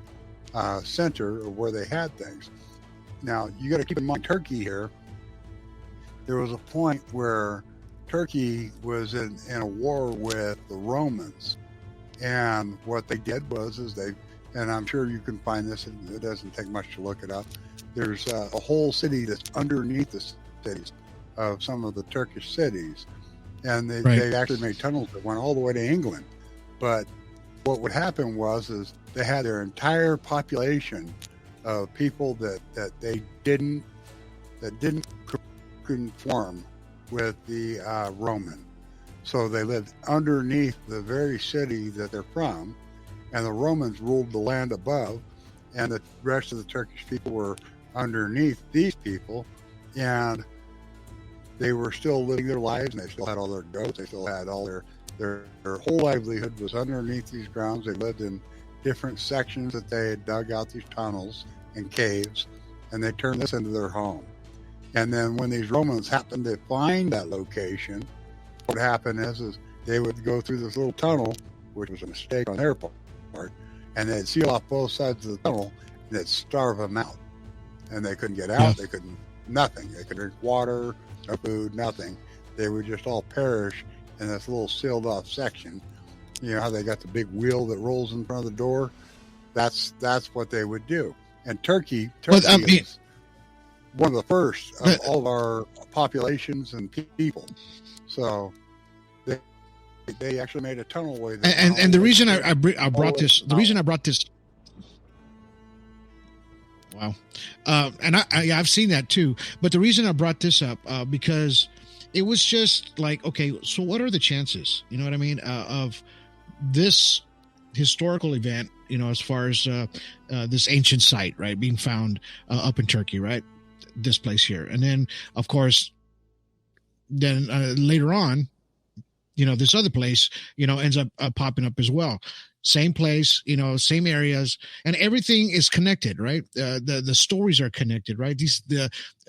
center of where they had things. Now, you got to keep in mind Turkey here. There was a point where Turkey was in a war with the Romans, and what they did was they and I'm sure you can find this, and it doesn't take much to look it up. There's a whole city that's underneath the cities of some of the Turkish cities, and they actually made tunnels that went all the way to England. But what would happen is they had their entire population of people that didn't conform with the Roman. So they lived underneath the very city that they're from, and the Romans ruled the land above, and the rest of the Turkish people were underneath these people, and they were still living their lives, and they still had all their goats, they still had all their whole livelihood was underneath these grounds. They lived in different sections that they had dug out these tunnels and caves, and they turned this into their home. And then when these Romans happened to find that location, what happened is they would go through this little tunnel, which was a mistake on their part, and they'd seal off both sides of the tunnel, and they'd starve them out. And they couldn't get out, they couldn't, nothing. They could drink water, no food, nothing. They would just all perish in this little sealed off section. You know how they got the big wheel that rolls in front of the door? That's what they would do. And Turkey is one of the first of all of our populations and people. So they actually made a tunnel way. And the reason I brought this, wow, and I've seen that too. But the reason I brought this up because it was just like, okay, so what are the chances? You know what I mean? Of this historical event, you know, as far as this ancient site, right, being found up in Turkey, right, this place here, and then of course, then later on, you know, this other place, you know, ends up popping up as well. Same place, you know, same areas, and everything is connected, right? The stories are connected, right?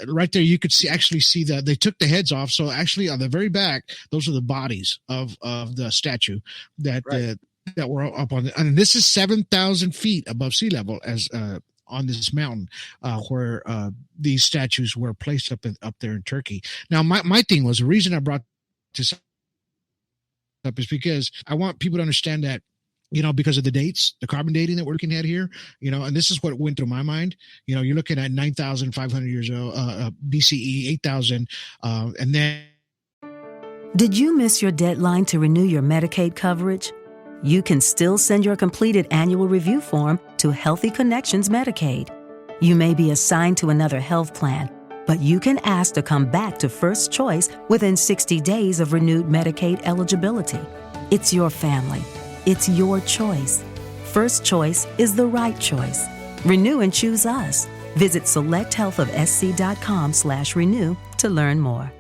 Right there, you could actually see that they took the heads off. So actually, on the very back, those are the bodies of the statue that were up on. And this is 7,000 feet above sea level, as on this mountain where these statues were placed up there in Turkey. Now, my thing was, the reason I brought this up is because I want people to understand that, you know, because of the dates, the carbon dating that we're looking at here, you know, and this is what went through my mind. You know, you're looking at 9,500 years old, BCE, 8,000, and then. Did you miss your deadline to renew your Medicaid coverage? You can still send your completed annual review form to Healthy Connections Medicaid. You may be assigned to another health plan, but you can ask to come back to First Choice within 60 days of renewed Medicaid eligibility. It's your family. It's your choice. First Choice is the right choice. Renew and choose us. Visit selecthealthofsc.com/renew to learn more.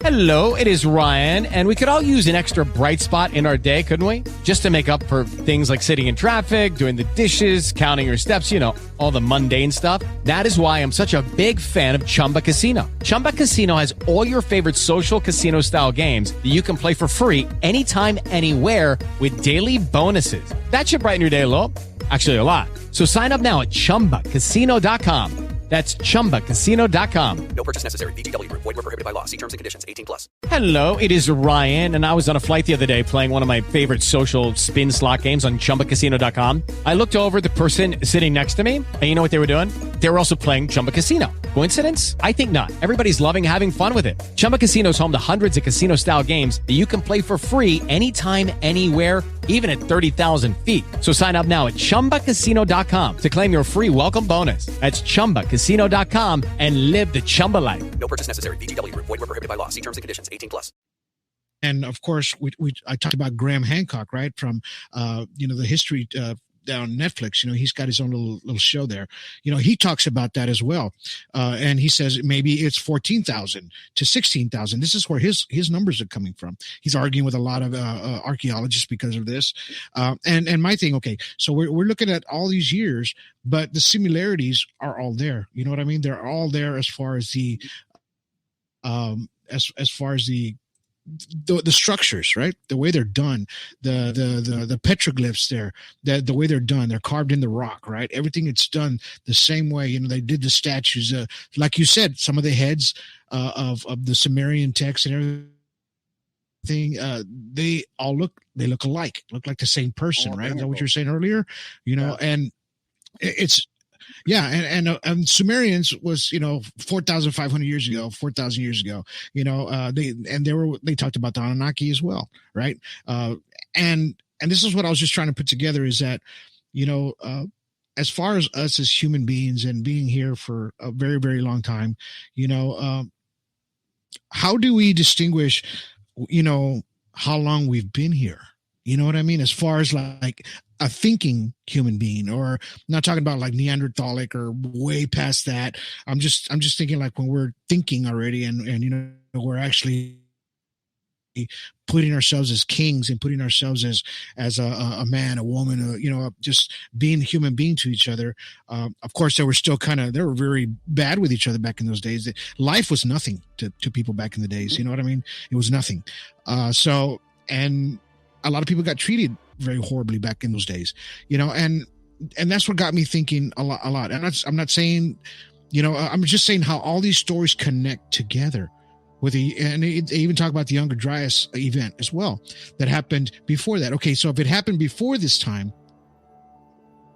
Hello, it is Ryan, and we could all use an extra bright spot in our day, couldn't we? Just to make up for things like sitting in traffic, doing the dishes, counting your steps, you know, all the mundane stuff. That is why I'm such a big fan of Chumba Casino. Chumba Casino has all your favorite social casino-style games that you can play for free anytime, anywhere with daily bonuses. That should brighten your day a little. Actually, a lot. So sign up now at ChumbaCasino.com. That's ChumbaCasino.com. No purchase necessary. VGW Group. Void where prohibited by law. See terms and conditions. 18+. Hello, it is Ryan, and I was on a flight the other day playing one of my favorite social spin slot games on ChumbaCasino.com. I looked over at the person sitting next to me, and you know what they were doing? They were also playing Chumba Casino. Coincidence? I think not. Everybody's loving having fun with it. Chumba Casino is home to hundreds of casino-style games that you can play for free anytime, anywhere, even at 30,000 feet. So sign up now at ChumbaCasino.com to claim your free welcome bonus. That's ChumbaCasino.com and live the Chumba life. No purchase necessary. VGW Group. Void where prohibited by law. See terms and conditions. 18+. And of course, I talked about Graham Hancock, right? From, you know, the history down Netflix. You know, he's got his own little show there. You know, he talks about that as well. And he says maybe it's 14,000 to 16,000. This is where his numbers are coming from. He's arguing with a lot of archaeologists because of this. And my thing, okay, so we're looking at all these years, but the similarities are all there. You know what I mean? They're all there as far as the as far as the structures, right? The way they're done, the petroglyphs there, the way they're done, they're carved in the rock, right? Everything it's done the same way. You know, they did the statues, like you said, some of the heads of the Sumerian text and everything they look alike, look like the same person, right? Is that what you were saying earlier? And it's, and Sumerians was, 4,500 years ago, 4,000 years ago, they talked about the Anunnaki as well, right? And this is what I was just trying to put together is that, as far as us as human beings and being here for a very, very long time, how do we distinguish, how long we've been here? You know what I mean? As far as like a thinking human being, or I'm not talking about like Neanderthalic or way past that. I'm just thinking like when we're thinking already and we're actually putting ourselves as kings and putting ourselves as a man, a woman, just being a human being to each other. Of course, they were very bad with each other back in those days. Life was nothing to people back in the days. You know what I mean? It was nothing. And a lot of people got treated very horribly back in those days, and that's what got me thinking a lot. And I'm not saying, I'm just saying how all these stories connect together. And they even talk about the Younger Dryas event as well that happened before that. Okay, so if it happened before this time,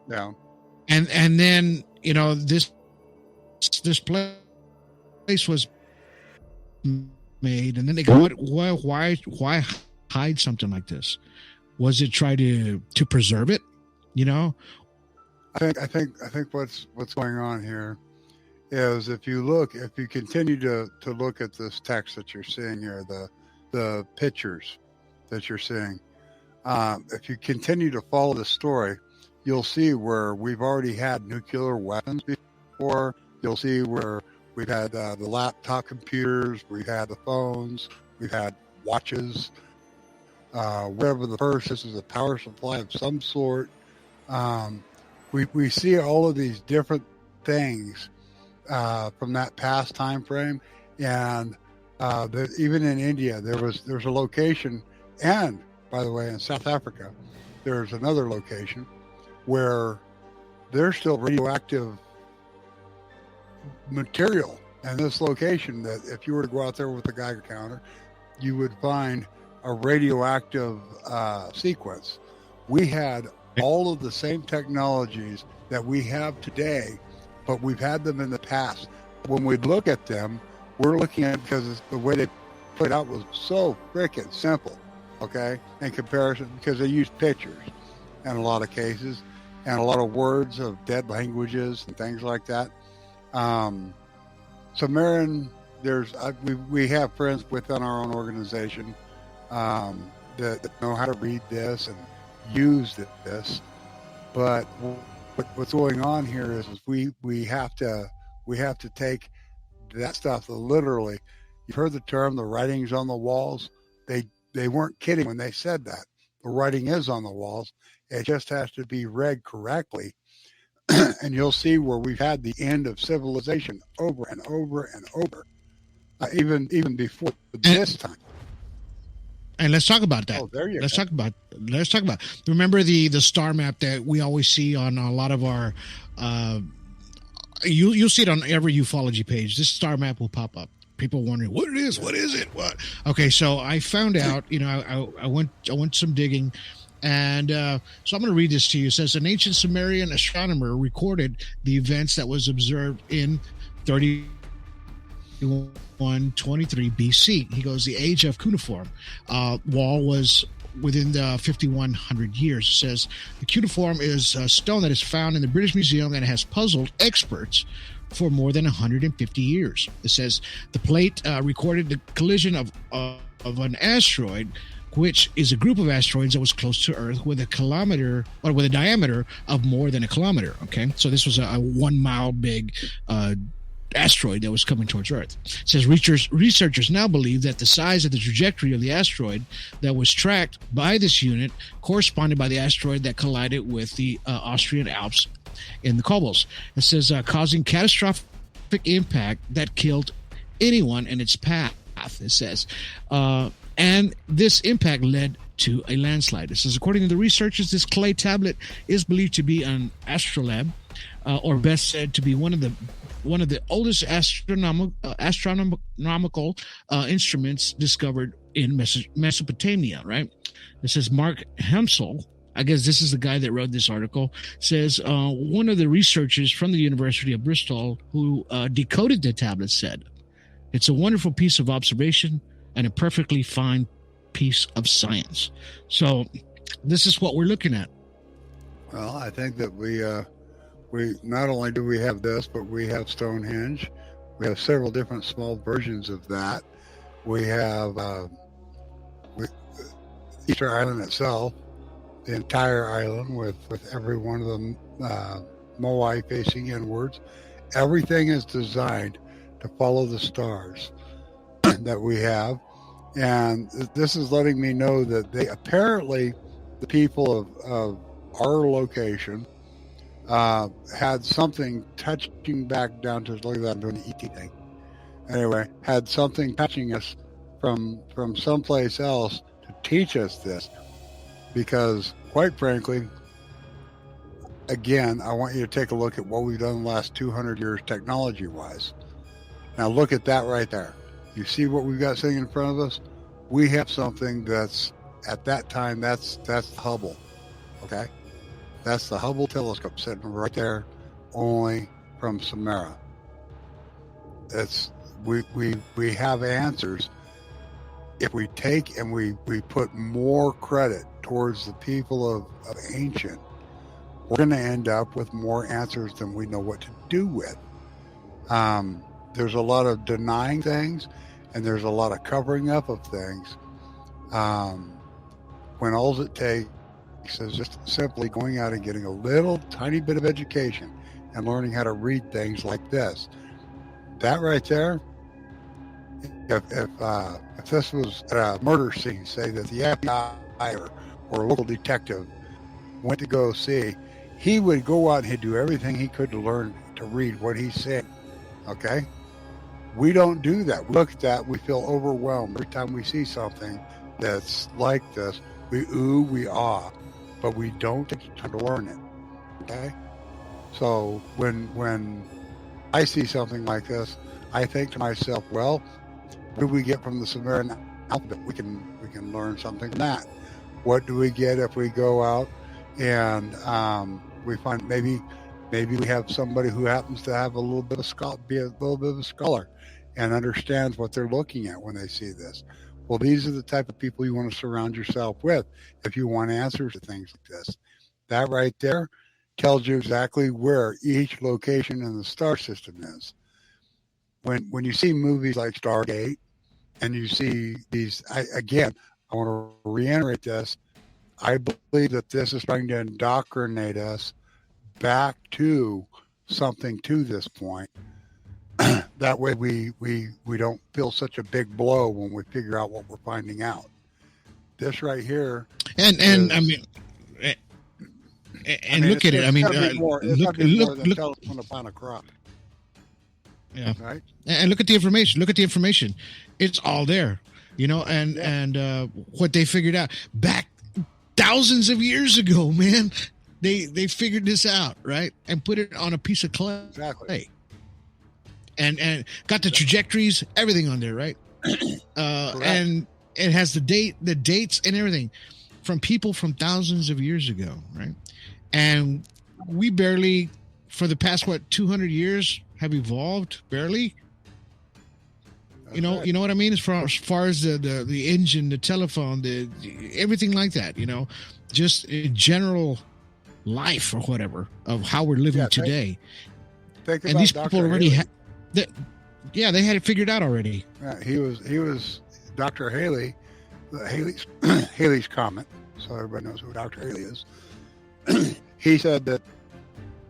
and then this place was made, and then they go, why hide something like this? Was it try to preserve it? I think what's going on here is if you continue to look at this text that you're seeing here, the pictures that you're seeing, if you continue to follow the story, you'll see where we've already had nuclear weapons before. You'll see where we've had the laptop computers, we've had the phones, we've had watches. Whatever the first, this is a power supply of some sort. We see all of these different things from that past time frame, and even in India there's a location, and by the way in South Africa there's another location where there's still radioactive material in this location that if you were to go out there with a Geiger counter you would find a radioactive sequence. We had all of the same technologies that we have today, but we've had them in the past. When we look at them, we're looking at because the way they put it out was so freaking simple, okay, in comparison, because they used pictures in a lot of cases and a lot of words of dead languages and things like that. Sumerian, we have friends within our own organization that know how to read this and use this, but what's going on here is we have to take that stuff literally. You've heard the term the writing's on the walls. They weren't kidding when they said that. The writing is on the walls. It just has to be read correctly. And you'll see where we've had the end of civilization over and over and over, even before this time. And let's talk about that. Oh, there you go. Let's talk about. Remember the star map that we always see on a lot of our. You'll see it on every ufology page. This star map will pop up. People wondering what it is. What is it? What? Okay, so I found out. I went some digging, and so I'm going to read this to you. It says an ancient Sumerian astronomer recorded the events that was observed in 3123 BC. He goes, the age of cuneiform wall was within the 5100 years. It says the cuneiform is a stone that is found in the British Museum and has puzzled experts for more than 150 years. It says the plate recorded the collision of an asteroid, which is a group of asteroids that was close to Earth with a diameter of more than a kilometer. Okay, so this was a 1 mile big asteroid that was coming towards Earth. It says researchers now believe that the size of the trajectory of the asteroid that was tracked by this unit corresponded by the asteroid that collided with the Austrian Alps in the Cobbles. It says causing catastrophic impact that killed anyone in its path. it says. And this impact led to a landslide. It says, according to the researchers, this clay tablet is believed to be an astrolabe, or best said to be one of the oldest astronomical instruments discovered in Mesopotamia, right? It says Mark Hemsel, I guess this is the guy that wrote this article, says one of the researchers from the University of Bristol who decoded the tablet said, it's a wonderful piece of observation and a perfectly fine piece of science. So this is what we're looking at. Well, I think that we not only do we have this, but we have Stonehenge. We have several different small versions of that. We have Easter Island itself, the entire island with every one of them Moai facing inwards. Everything is designed to follow the stars that we have. And this is letting me know that they apparently, the people of our location, had something touching back down to, look at that, I'm doing the ET thing. Anyway, had something touching us from someplace else to teach us this. Because, quite frankly, again, I want you to take a look at what we've done the last 200 years technology-wise. Now look at that right there. You see what we've got sitting in front of us? We have something that's, at that time, that's Hubble, okay? That's the Hubble telescope sitting right there, only from Sumera. It's, we have answers. If we take and we put more credit towards the people of ancient, we're going to end up with more answers than we know what to do with. There's a lot of denying things, and there's a lot of covering up of things. When all it takes is just simply going out and getting a little tiny bit of education and learning how to read things like this. That right there, if this was a murder scene, say that the FBI or a local detective went to go see, he would go out and he'd do everything he could to learn to read what he's saying. Okay? We don't do that. We look at that, we feel overwhelmed. Every time we see something that's like this, we ooh, we ah, but we don't take the time to learn it. Okay? So when I see something like this, I think to myself, well, what do we get from the Sumerian alphabet? We can learn something from that. What do we get if we go out and we find maybe we have somebody who happens to have a little bit of be a little bit of a scholar and understands what they're looking at when they see this. Well, these are the type of people you want to surround yourself with if you want answers to things like this. That right there tells you exactly where each location in the star system is. When you see movies like Stargate and you see these, I want to reiterate this. I believe that this is trying to indoctrinate us back to something to this point. That way we don't feel such a big blow when we figure out what we're finding out. This right here. And I mean, look at it. I mean, look than telephone upon a crop. Yeah. Right. And look at the information. Look at the information. It's all there, and what they figured out back thousands of years ago, man. They figured this out, right? And put it on a piece of clay. Exactly. And got the trajectories, everything on there, right? And it has the dates and everything from people from thousands of years ago, right? And we barely, for the past 200 years, have evolved barely. You know what I mean? As far as the engine, the telephone, the everything like that. Just in general life or whatever of how we're living today. Think and these Dr. people already had. They had it figured out already. He was Dr. Haley's comet. So everybody knows who Dr. Haley is. He said that,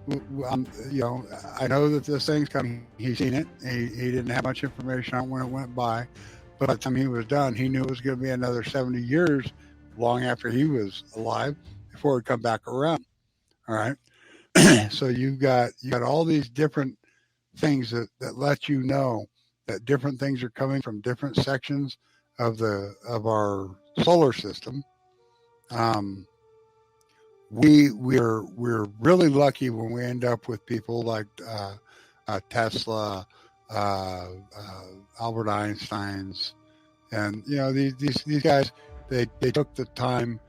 I know that this thing's coming. He's seen it. He didn't have much information on when it went by, but by the time he was done, he knew it was going to be another 70 years, long after he was alive, before it would come back around. All right. So you got all these different things that let you know that different things are coming from different sections of our solar system. We're really lucky when we end up with people like Tesla, Albert Einstein's, and these guys. They took the time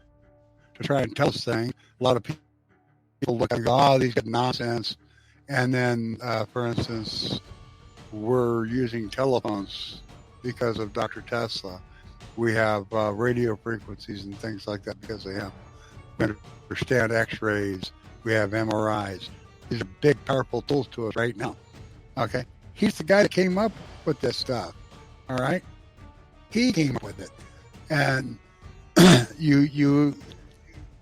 to try and tell us things. A lot of people look and go, "Oh, these are nonsense." And then, for instance, we're using telephones because of Dr. Tesla. We have radio frequencies and things like that because of him. We understand X-rays. We have MRIs. These are big, powerful tools to us right now. Okay, he's the guy that came up with this stuff. All right, he came up with it, and you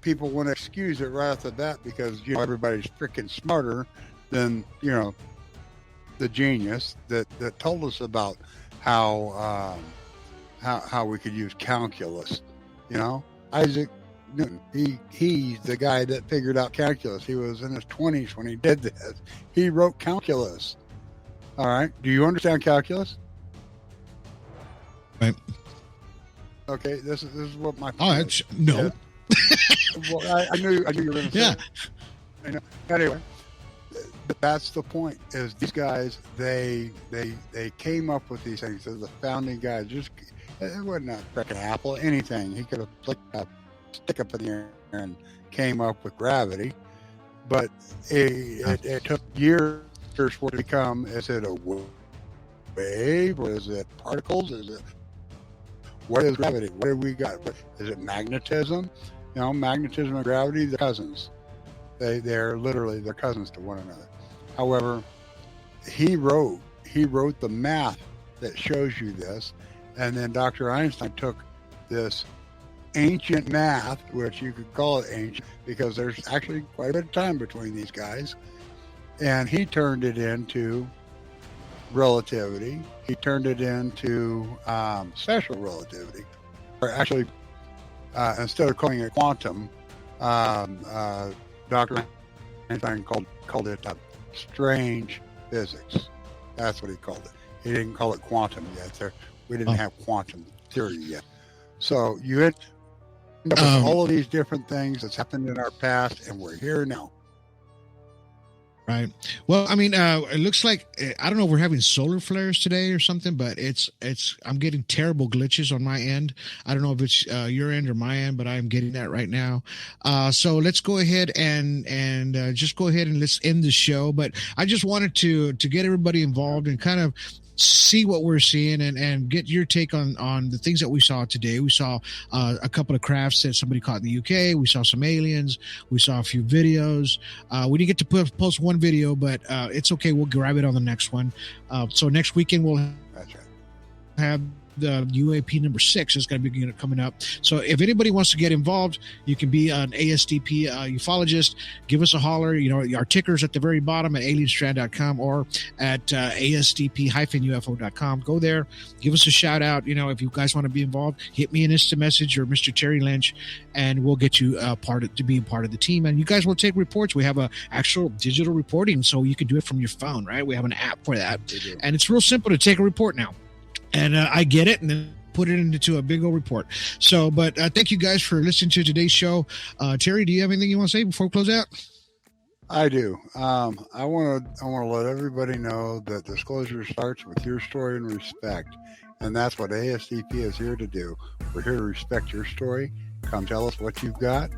people want to excuse it right off the bat because everybody's freaking smarter than the genius that told us about how we could use calculus. Isaac Newton. He's the guy that figured out calculus. He was in his 20s when he did this. He wrote calculus. All right. Do you understand calculus? Right. Okay. This is what my no. Well, I knew you were going to say. Yeah. I know. Anyway, that's the point. Is these guys they came up with these things. They're the founding guys. It wasn't a freaking apple. Anything he could have flicked a stick up in the air and came up with gravity, but it took years for it to become. Is it a wave or is it particles? What is gravity? What have we got? Is it magnetism? Magnetism and gravity, they're cousins. They're literally cousins to one another. However, he wrote the math that shows you this, and then Dr. Einstein took this ancient math, which you could call it ancient because there's actually quite a bit of time between these guys, and he turned it into relativity. He turned it into special relativity, or actually, instead of calling it quantum, Dr. Einstein called it strange physics. That's what he called it. He didn't call it quantum yet. We didn't have quantum theory yet. So you end up with all of these different things that's happened in our past, and we're here now. Right. Well, I mean, it looks like, I don't know if we're having solar flares today or something, but I'm getting terrible glitches on my end. I don't know if it's your end or my end, but I'm getting that right now. So let's go ahead and just go ahead and let's end the show. But I just wanted to get everybody involved and kind of see what we're seeing and get your take on the things that we saw today. We saw a couple of crafts that somebody caught in the UK. We saw some aliens. We saw a few videos. We didn't get to post one video, but it's okay. We'll grab it on the next one. So next weekend we'll have the UAP number 6 is going to be coming up. So if anybody wants to get involved, you can be an A.S.D.P ufologist. Give us a holler. Our ticker's at the very bottom at alienstrand.com or at ASDP-UFO.com. Go there. Give us a shout out. If you guys want to be involved, hit me an Insta message or Mr. Terry Linch, and we'll get you to be a part of the team. And you guys will take reports. We have a actual digital reporting, so you can do it from your phone, right? We have an app for that. And it's real simple to take a report now. And I get it, and then put it into a big old report. So, but thank you guys for listening to today's show. Terry, do you have anything you want to say before we close out? I do. I want to let everybody know that disclosure starts with your story and respect, and that's what A.S.D.P is here to do. We're here to respect your story. Come tell us what you've got,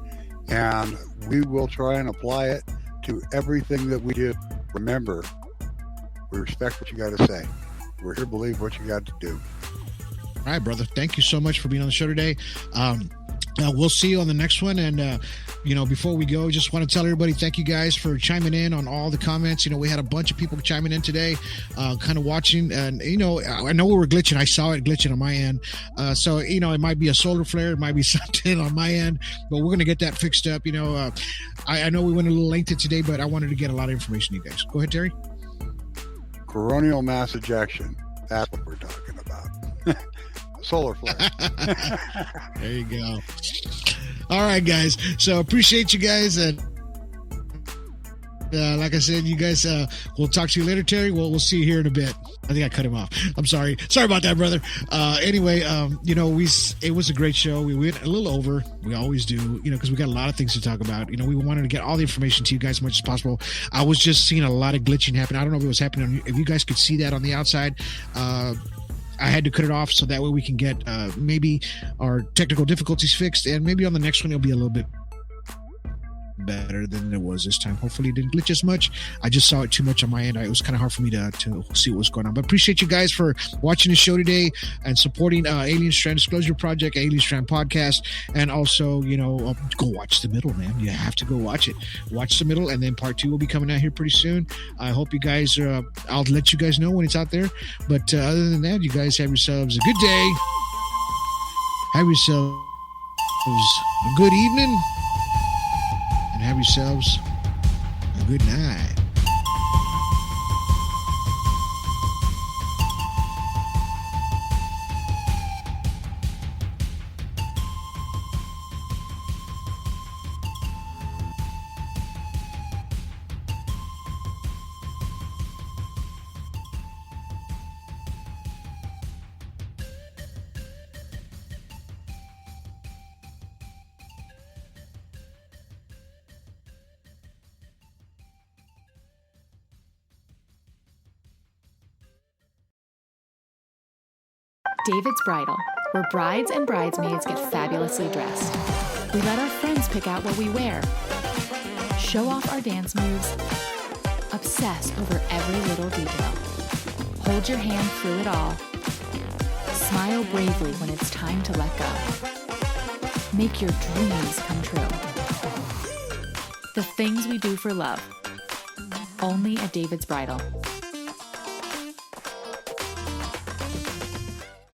and we will try and apply it to everything that we do. Remember, we respect what you got to say. We're here to believe what you got to do. All right, brother. Thank you so much for being on the show today. We'll see you on the next one. And, before we go, just want to tell everybody, thank you guys for chiming in on all the comments. We had a bunch of people chiming in today, kind of watching. And, I know we were glitching. I saw it glitching on my end. So, it might be a solar flare. It might be something on my end. But we're going to get that fixed up. I know we went a little lengthy today, but I wanted to get a lot of information, you guys. Go ahead, Terry. Coronal mass ejection. That's what we're talking about. Solar flare. There you go. All right, guys. So appreciate you guys. And Like I said, you guys, we'll talk to you later, Terry. We'll see you here in a bit. I think I cut him off. I'm sorry. Sorry about that, brother. Anyway, it was a great show. We went a little over. We always do, because we got a lot of things to talk about. We wanted to get all the information to you guys as much as possible. I was just seeing a lot of glitching happen. I don't know if it was happening. If you guys could see that on the outside, I had to cut it off so that way we can get maybe our technical difficulties fixed, and maybe on the next one it'll be a little bit better than it was this time. Hopefully it didn't glitch as much. I just saw it too much on my end. It was kind of hard for me to see what was going on. But appreciate you guys for watching the show today and supporting Alien Strand Disclosure Project, Alien Strand Podcast, and also, go watch The Middle, man. You have to go watch it. Watch The Middle, and then part 2 will be coming out here pretty soon. I hope you guys, I'll let you guys know when it's out there. But other than that, you guys have yourselves a good day. Have yourselves a good evening. And have yourselves a good night. David's Bridal, where brides and bridesmaids get fabulously dressed. We let our friends pick out what we wear, show off our dance moves, obsess over every little detail, hold your hand through it all, smile bravely when it's time to let go. Make your dreams come true. The things we do for love. Only at David's Bridal.